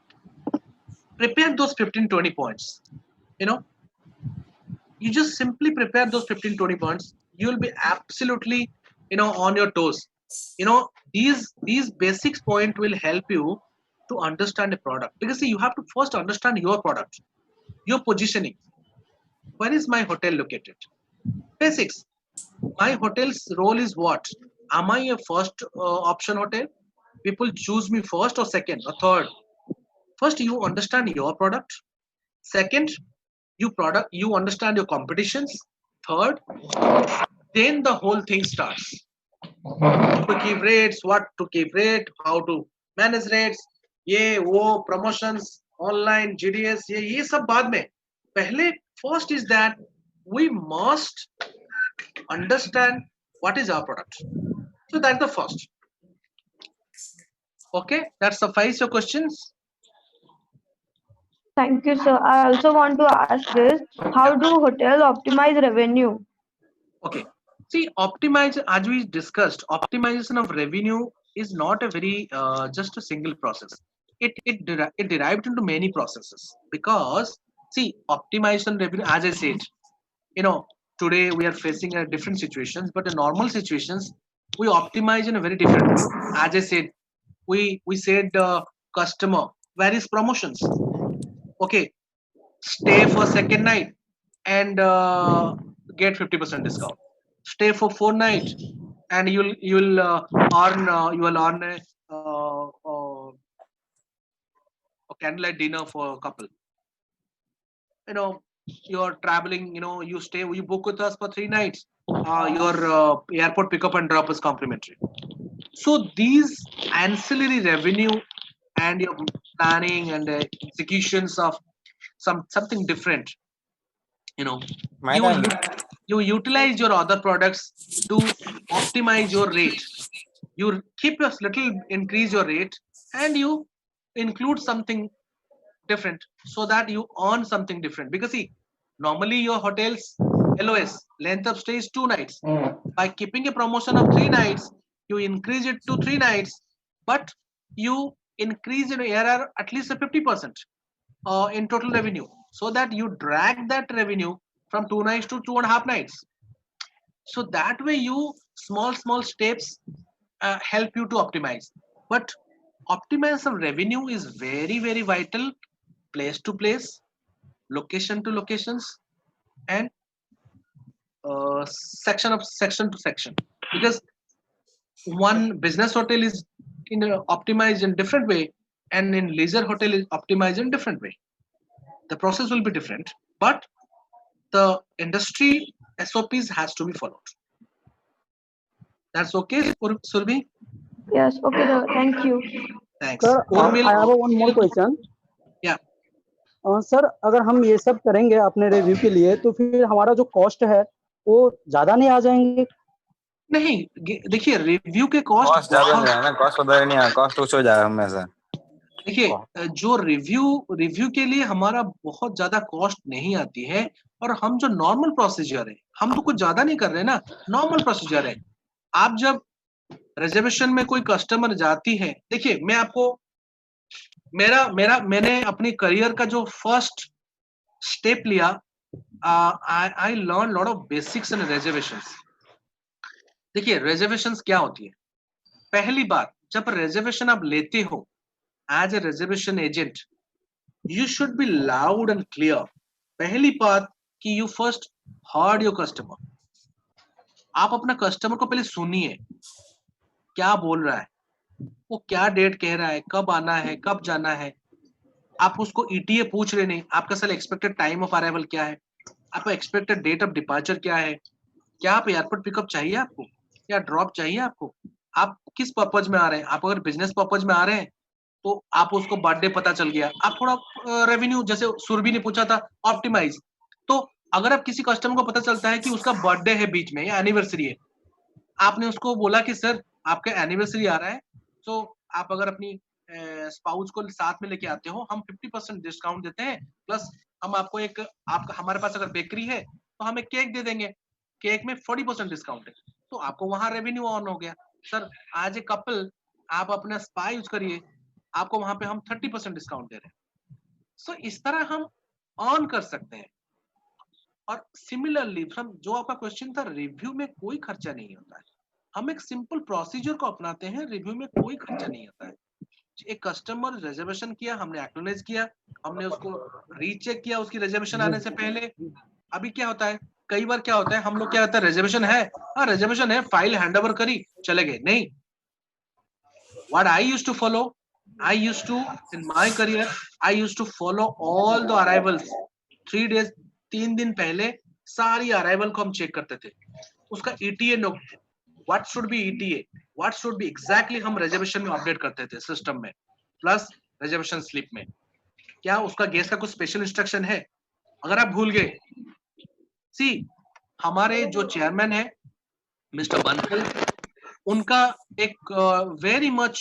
prepare those 15-20 points. You just simply prepare those 15-20 points. You will be absolutely, on your toes. These basics point will help you to understand a product, because see, you have to first understand your product, your positioning. Where is my hotel located? Basics. My hotel's role is what? Am I a first option hotel? People choose me first or second or third. First, you understand your product. Second, you understand your competitions. Third, then the whole thing starts. To keep rates, what to keep rate, how to manage rates, ये वो promotions, online, GDS, ये सब बाद में. पहले first is that we must understand what is our product. So that's the first. Okay, that suffice your questions. Thank you, sir. I also want to ask this: how do hotels optimize revenue? Okay. See, as we discussed, optimization of revenue is not a very just a single process. It derived into many processes, because see, optimization revenue, as I said, today we are facing a different situations, but in normal situations we optimize in a very different way. As I said, we said customer, where is promotions? Okay, stay for second night and get 50% discount. Stay for 4 nights and you'll earn a candlelight dinner for a couple. You're traveling. You book with us for 3 nights. Your airport pickup and drop is complimentary. So these ancillary revenue and your planning and executions of something different, you know, you utilize your other products to optimize your rate. You keep a little increase your rate and you include something different so that you earn something different. Because see, normally your hotels LOS, length of stay, is 2 nights. By keeping a promotion of 3 nights, you increase it to 3 nights, but you increase your ARR at least 50% in total revenue, so that you drag that revenue from 2 nights to 2.5 nights. So that way you small steps help you to optimize. But optimization of revenue is very vital, place to place, location to locations, and section to section. Because one business hotel is optimized in different way, and in leisure hotel is optimized in different way. The process will be different, but the industry SOPs has to be followed. That's okay, Surbhi? Yes, okay, sir. Thank you. Thanks. Sir, I have one more question. Yeah. Sir, अगर हम ये सब करेंगे अपने review के लिए, तो फिर हमारा जो कॉस्ट है वो ज्यादा नहीं आ जाएंगे? नहीं, देखिए रिव्यू के कॉस्ट ज्यादा नहीं है ना, कॉस्ट उधर नहीं है, कॉस्ट कुछ हो जाएगा हमेशा। देखिए जो रिव्यू के लिए हमारा बहुत ज्यादा कॉस्ट नहीं आती है, और हम जो नॉर्मल प्रोसीजर है, हम तो कुछ ज्यादा नहीं कर रहे ना, नॉर्मल प्रोसीजर है। आप जब रिजर्वेशन में कोई कस्टमर जाती है, देखिए मैं आपको मैंने अपनी करियर का जो फर्स्ट स्टेप लिया, I learn lot of basics in reservations. देखिए रिजर्वेशंस क्या होती है। पहली बार जब रिजर्वेशन आप लेते हो as a reservation agent, you should be loud and clear. पहली बात कि you first heard your customer. आप अपना कस्टमर को पहले सुनिए, क्या बोल रहा है, वो क्या डेट कह रहा है, कब आना है, कब जाना है। आप उसको ETA पूछ रहे नहीं, आपका sir expected time of arrival क्या है, आपका एक्सपेक्टेड डेट ऑफ डिपार्चर क्या है, क्या आप एयरपोर्ट पिकअप चाहिए आपको या ड्रॉप चाहिए आपको, आप किस पर्पज में आ रहे हैं। आप अगर बिजनेस पर्पज में आ रहे हैं तो आप उसको बर्थडे पता चल गया, आप थोड़ा रेवेन्यू, जैसे सुरभि ने पूछा था ऑप्टिमाइज, तो अगर आप किसी कस्टमर को पता चलता है कि उसका बर्थडे है बीच में या एनिवर्सरी है, आपने उसको बोला कि सर आपका एनिवर्सरी आ रहा है, तो आप अगर अपनी स्पाउस को साथ में लेके आते हो, हम 50% डिस्काउंट देते हैं, प्लस हम आपको एक, आपका हमारे पास अगर बेकरी है तो हम एक केक दे देंगे, केक में 40% डिस्काउंट है, तो आपको वहां रेवेन्यू ऑन हो गया। सर आज ए कपल आप अपना स्पा यूज करिए, आपको वहां पे हम 30% डिस्काउंट दे रहे हैं। सो इस तरह हम ऑन कर सकते हैं। और सिमिलरली जो आपका क्वेश्चन था, रिव्यू में कोई खर्चा नहीं होता है, हम एक सिंपल प्रोसीजर को अपनाते हैं, रिव्यू में कोई खर्चा नहीं होता है। एक कस्टमर रिजर्वेशन किया, हमने एक्नॉलेज किया, हमने उसको रीचेक किया उसकी रिजर्वेशन आने से पहले। अभी क्या होता है, कई बार क्या होता है, हम लोग क्या होता है, रिजर्वेशन है, हाँ रिजर्वेशन है, फाइल हैंडओवर करी, चले गए। नहीं, what I used to follow, I used to in my career, I used to follow all the arrivals 3 days, 3 दिन पहले सारी अराइवल को हम चेक करते थे। उसका ETA no, what should be ETA, what should be exactly, हम reservation में अपडेट करते थे सिस्टम में, प्लस रिजर्वेशन स्लिप में क्या उसका गेस्ट का कुछ स्पेशल इंस्ट्रक्शन है। अगर आप भूल गए, सी हमारे जो चेयरमैन है मिस्टर बंसल, उनका एक very much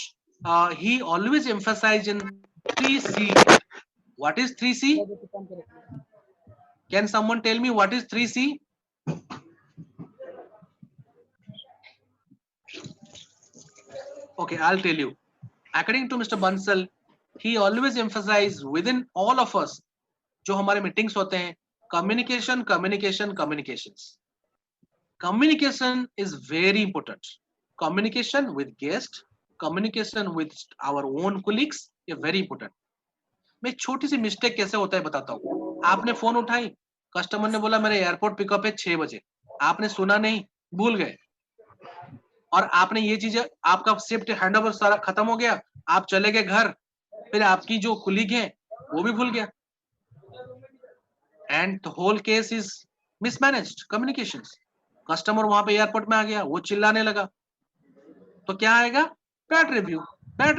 he always emphasise in 3C। What is 3C? Can someone tell me what is 3C? Okay, I'll tell you. According to Mr. Bansal, he always emphasized within all of us, जो हमारे meetings होते हैं, communication, communication, communications. Communication is very important. Communication with guest, communication with our own colleagues, ये very important. मैं छोटी सी mistake कैसे होता है बताता हूँ। आपने फोन उठाई, कस्टमर ने बोला मेरे एयरपोर्ट पिकअप है 6 बजे, आपने सुना नहीं, भूल गए, और आपने ये चीजें, आपका शिफ्ट हैंडओवर सारा खत्म हो गया, आप चले गए घर, फिर आपकी जो कुलीग है वो भी भूल गया, and the whole case is mismanaged communications. Customer वहां पे एयरपोर्ट में आ गया, वो चिल्लाने लगा, तो क्या आएगा? बैड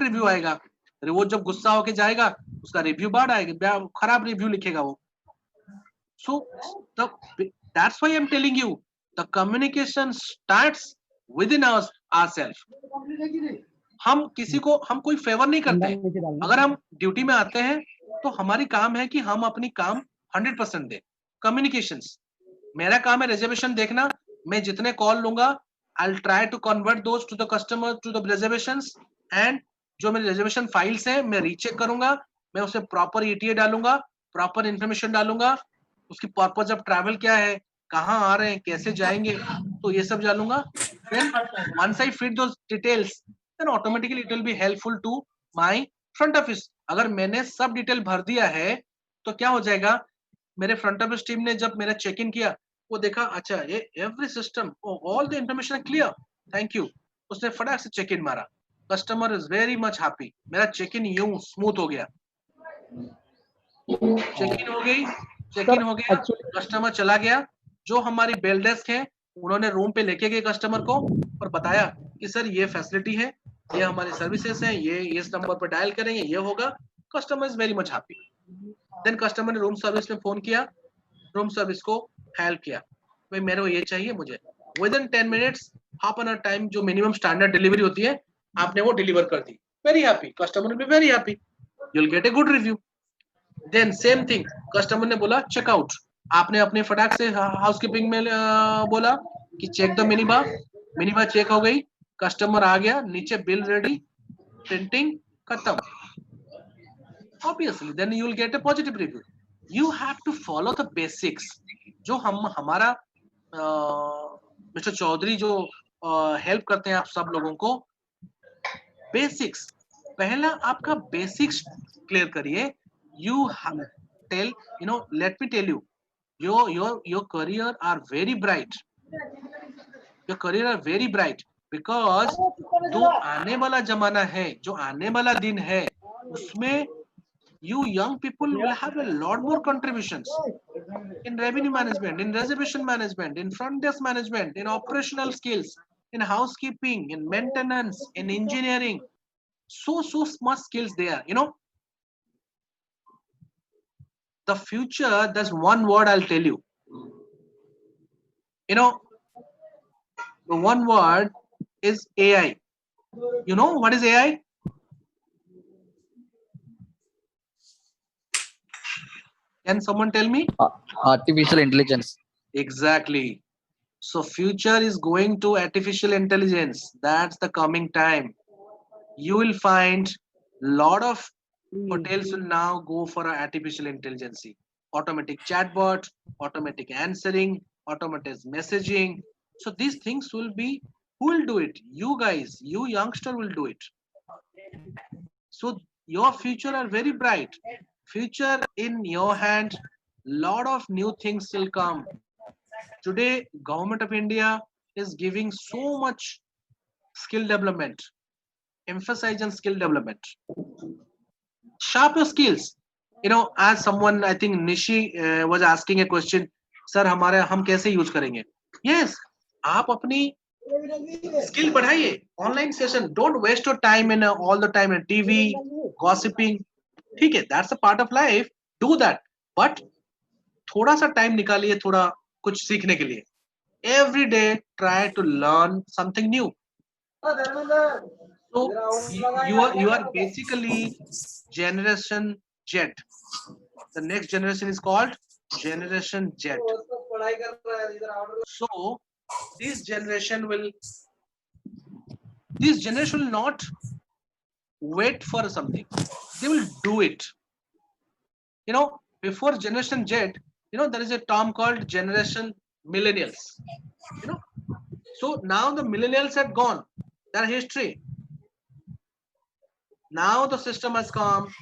रिव्यू आएगा। वो जब गुस्सा होके जाएगा उसका रिव्यू बैड आएगा, खराब रिव्यू लिखेगा वो। So that's why I'm telling you, the communication starts within ourselves. हम किसी को, हम कोई फेवर नहीं करते। अगर हम ड्यूटी में आते हैं तो हमारी काम है कि हम अपनी काम 100% दें। कम्युनिकेशंस, मेरा काम है रिजर्वेशन देखना, मैं जितने कॉल लूंगा I'll try to convert those to the customer to the reservations, and जो मेरी रिजर्वेशन फाइल्स हैं मैं रीचेक करूंगा, मैं उसे प्रॉपर ETA डालूंगा, प्रॉपर इंफॉर्मेशन डालूंगा, उसकी पर्पज ऑफ ट्रैवल क्या है, कहाँ आ रहे हैं, कैसे जाएंगे, तो ये सब डालूंगा। Then once I feed those details, then automatically it will be helpful to my front office. अगर मैंने सब डिटेल भर दिया है तो क्या हो जाएगा, मेरे फ्रंट ऑफिस टीम ने जब मेरा चेक इन किया वो देखा, अच्छा ये every system, all the information clear, thank you, उसने फटाक से चेक इन मारा, customer is very much happy, मेरा चेक इन यूं स्मूथ हो गया, चेक इन हो गया, कस्टमर चला गया, जो हमारी बेल डेस्क है उन्होंने रूम पे लेके गए कस्टमर को और बताया कि सर ये फैसिलिटी है, ये हमारी सर्विसेज हैं, ये इस नंबर पर डायल करेंगे, ये होगा, customer is very much happy. Then customer ने रूम सर्विस में फोन किया, रूम सर्विस को हेल्प किया, भाई मेरे को ये चाहिए, मुझे within 10 minutes, half an hour time जो मिनिमम स्टैंडर्ड डिलीवरी होती है, आपने वो डिलीवर कर दी, very happy, customer will be very happy, you will get a good review. Then same thing, customer ने बोला चेकआउट, आपने अपने फटाक से हाउसकीपिंग में बोला कि check the mini bar check हो गई, कस्टमर आ गया, नीचे बिल रेडी, प्रिंटिंग खत्म, obviously then you will get a positive review. You have to follow the basics जो हमारा मिस्टर चौधरी जो हेल्प करते हैं आप सब लोगों को, बेसिक्स, पहला आपका बेसिक्स क्लियर करिए। You tell, let me tell you, your career are very bright, your career are very bright, because जो आने वाला जमाना है, जो आने वाला दिन है, उसमें you young people will have a lot more contributions in revenue management, in reservation management, in front desk management, in operational skills, in housekeeping, in maintenance, in engineering, so much skills there. The future, there's one word I'll tell you. The one word is AI. You know what is AI? Can someone tell me? Artificial intelligence. Exactly. So future is going to artificial intelligence. That's the coming time. You will find lot of hotels will now go for artificial intelligence. Automatic chatbot, automatic answering, automatic messaging. So these things will be, who will do it? You guys, you youngster will do it. So your future are very bright. Future in your hand, lot of new things will come. Today, Government of India is giving so much skill development, emphasize on skill development. Sharp your skills. As someone, I think Nishi was asking a question, sir, हम कैसे use करेंगे? Yes, आप अपनी skill बढ़ाइए. Online session, don't waste your time in all the time in TV, gossiping. ठीक है, that's a part of life. Do that, but थोड़ा सा time निकालिए, थोड़ा कुछ सीखने के लिए. Every day, try to learn something new. So you are basically Generation Z. The next generation is called Generation Z. So this generation will not wait for something. They will do it. Before Generation Z, there is a term called Generation Millennials. So now the millennials had gone. Their history. Now the system has come.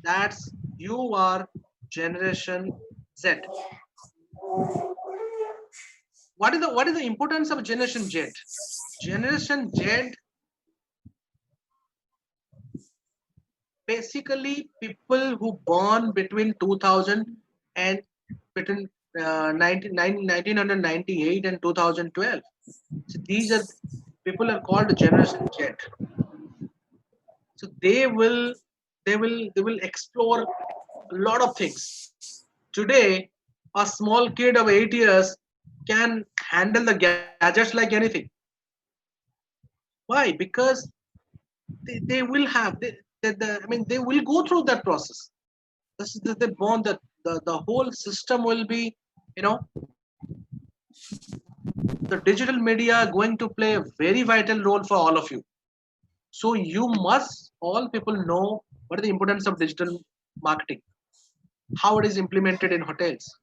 That's you are Generation Z. What is the importance of Generation Z? Generation Z, basically people who born between 2000 and between 1998 and 2012. So these are people are called Generation Z. So they will explore a lot of things. Today, a small kid of 8 years can handle the gadgets like anything. Why? Because they will have they will go through that process. This is the bond that the whole system will be, you know, the digital media are going to play a very vital role for all of you. So you must all people know what is the importance of digital marketing, how it is implemented in hotels.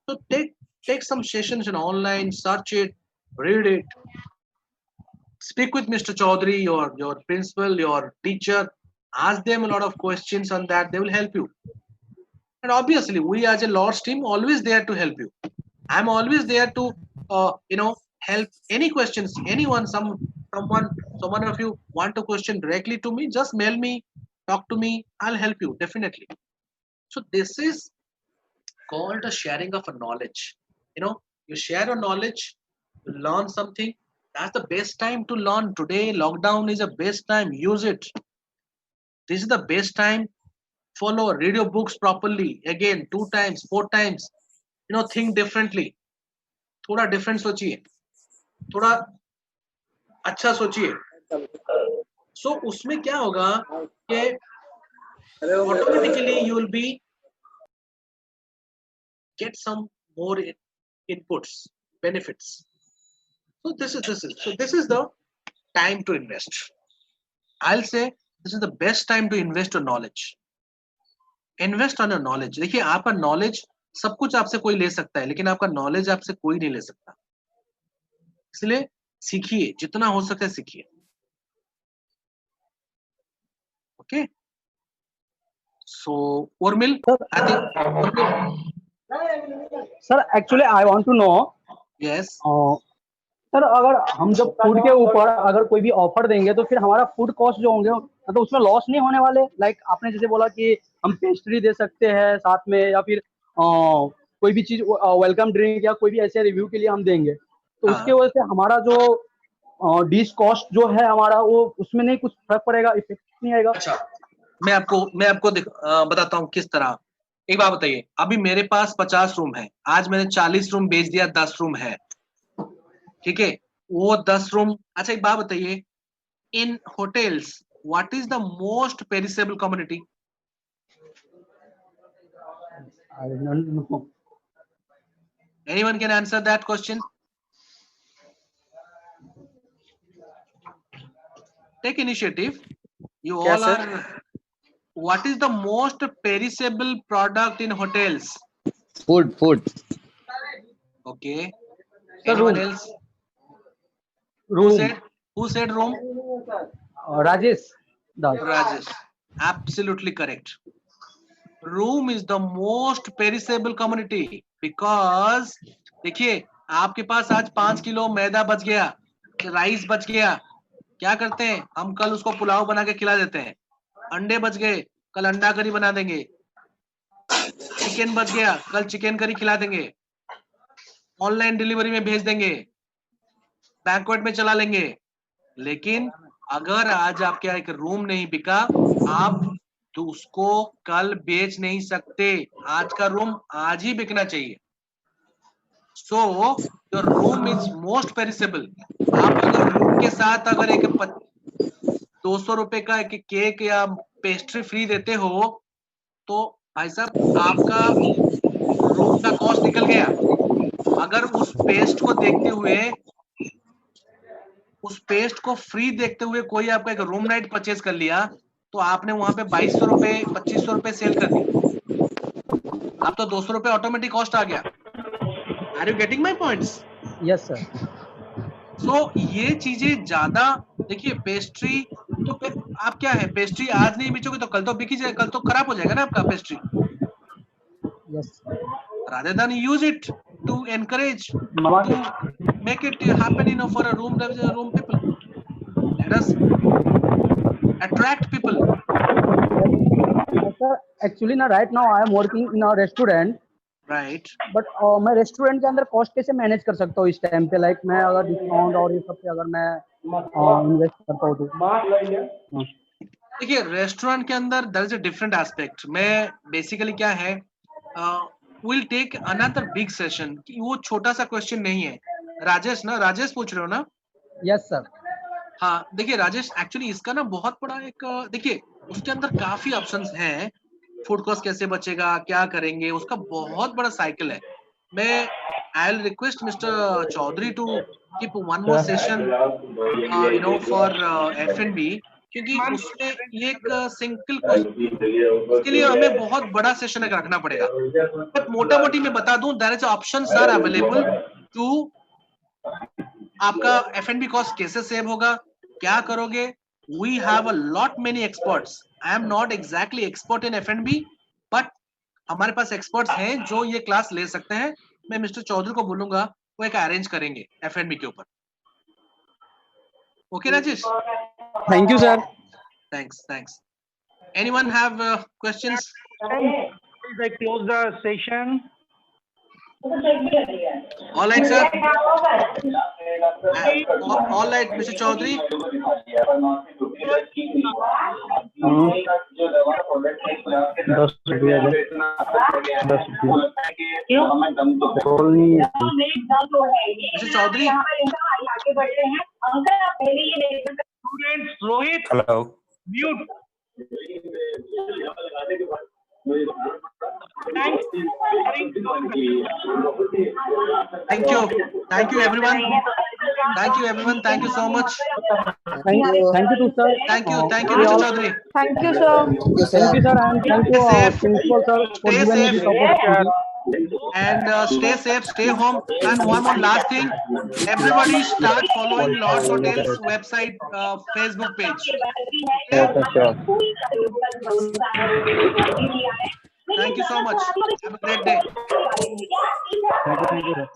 So take some sessions in online, search it, read it, speak with Mr. Chaudhary, your principal, your teacher, ask them a lot of questions on that. They will help you. And obviously, we as a Lord's team always there to help you. I'm always there to help any questions. Anyone, someone of you want to question directly to me, just mail me, talk to me. I'll help you definitely. So this is called a sharing of a knowledge. You share your knowledge, you learn something. That's the best time to learn. Today, lockdown is the best time. Use it. This is the best time. Follow, read your books properly. Again, 2 times, 4 times. Think differently. थोड़ा different सोचिए, थोड़ा अच्छा सोचिए. So उसमें क्या होगा कि automatically you will be get some more inputs, benefits. So this is the time to invest. I'll say this is the best time to invest your knowledge. Invest on your knowledge. देखिए आपका knowledge सब कुछ आपसे कोई ले सकता है, लेकिन आपका knowledge आपसे कोई नहीं ले सकता. इसलिए सीखिए, जितना हो सके सीखिए. Okay. So Urmil, I think. Sir, actually I want to know. Yes. Sir अगर हम जब फूड के ऊपर अगर कोई भी ऑफर देंगे तो फिर हमारा फूड कॉस्ट जो होंगे मतलब उसमें लॉस नहीं होने वाले. लाइक आपने जैसे बोला कि हम पेस्ट्री दे सकते हैं साथ में, या फिर कोई भी चीज वेलकम ड्रिंक या कोई भी ऐसे रिव्यू के लिए हम देंगे, तो उसके वजह से हमारा जो डिश कॉस्ट जो है हमारा वो उसमें नहीं कुछ फर्क पड़ेगा, इफेक्ट नहीं आएगा? अच्छा, मैं आपको बताता हूँ किस तरह. एक बात बताइए, अभी मेरे पास 50 रूम है, आज मैंने 40 रूम बेच दिया, 10 रूम है, ठीक है, वो 10 रूम. अच्छा एक बात बताइए, in hotels what is the most perishable commodity? I don't know. Anyone can answer that question? Take initiative. You all are. What is the most perishable product in hotels? Food. Okay. Anyone else? Room. Who said room? Rajesh. Rajesh. Absolutely correct. Room is the most perishable commodity because देखिए आपके पास आज 5 kilo मैदा बच गया, rice बच गया, क्या करते हैं हम? कल उसको पुलाव बना के खिला देते हैं. अंडे बच गए, कल अंडा करी बना देंगे. चिकन बच गया, कल चिकन करी खिला देंगे. ऑनलाइन डिलीवरी में भेज देंगे, बैंक्वेट में चला लेंगे. लेकिन अगर आज आपके यहाँ एक रूम नहीं बिका, आप तो उसको कल बेच नहीं सकते. आज का रूम आज ही बिकना चाहिए. So your room is most perishable. आप अगर रूम के साथ अगर एक 200 रुपए का एक केक या पेस्ट्री फ्री देते हो तो भाई साहब आपका रूम का कॉस्ट निकल गया. अगर उस पेस्ट को देखते हुए, उस पेस्ट को फ्री देखते हुए कोई आपका एक रूम नाइट परचेज कर लिया तो आपने वहां पे 2200 रुपए 2500 रुपए सेल कर दी. आप तो 200 रुपए ऑटोमेटिक कॉस्ट आ गया. Are you getting my points? Yes sir. So ये चीजें ज्यादा देखिए. पेस्ट्री तो आप क्या है, पेस्ट्री आज नहीं बेचोगे तो कल तो बिकी जाएगा, कल तो खराब हो जाएगा ना आपका pastry. Yes. rather than use it to encourage, to make it happen, for a room people. Let us attract people. Sir, actually now right now I am working in a restaurant. Right. But मैं restaurant के अंदर cost कैसे manage कर सकता हूँ इस time पे? Like मैं अगर डिस्काउंट और ये सब पे अगर मैं इन्वेस्ट करता हूँ तो देखिए रेस्टोरेंट के अंदर there is a different aspect. मैं बेसिकली क्या है, will take another big session. वो छोटा सा क्वेश्चन नहीं है। राजेश ना, राजेश पूछ रहे हो ना? Yes sir. हाँ देखिए राजेश, एक्चुअली इसका ना बहुत बड़ा एक देखिए उसके अंदर काफी ऑप्शंस हैं। फूड कॉस्ट कैसे बचेगा, क्या करेंगे, उसका बहुत बड़ा साइकिल है। मैं I will request mister Chaudhary to keep one more session you know for F&B, क्योंकि उसमें ये एक सिंगल क्वेश्चन, उसके लिए हमें बहुत बड़ा सेशन रखना पड़ेगा। बट मोटा मोटी मैं बता दूं, there is options are available to आपका F&B कॉस्ट कैसे सेव होगा, क्या करोगे। We have a lot many experts. I am not exactly expert in F&B, but हमारे पास एक्सपर्ट्स हैं जो ये क्लास ले सकते हैं। मैं मिस्टर चौधरी को बोलूंगा, वो एक अरेंज करेंगे F&B के ऊपर। Okay Rajesh? Thank you sir. Thanks. Anyone have questions? I close the session. All right, sir. All right, Mr. Chaudhary. Mr. Chaudhary. Students, Rohit, Hello. mute. Thank you everyone. Thank you so much. Thank you sir. Thank you, Mr. Chaudhary. Thank you, sir. Thank you sir, and thank you principal sir for Stay giving me safe. this opportunity. And stay safe, stay home. And one more last thing, everybody start following Lord's Hotel's website, Facebook page. Thank you so much. Have a great day. Thank you sir.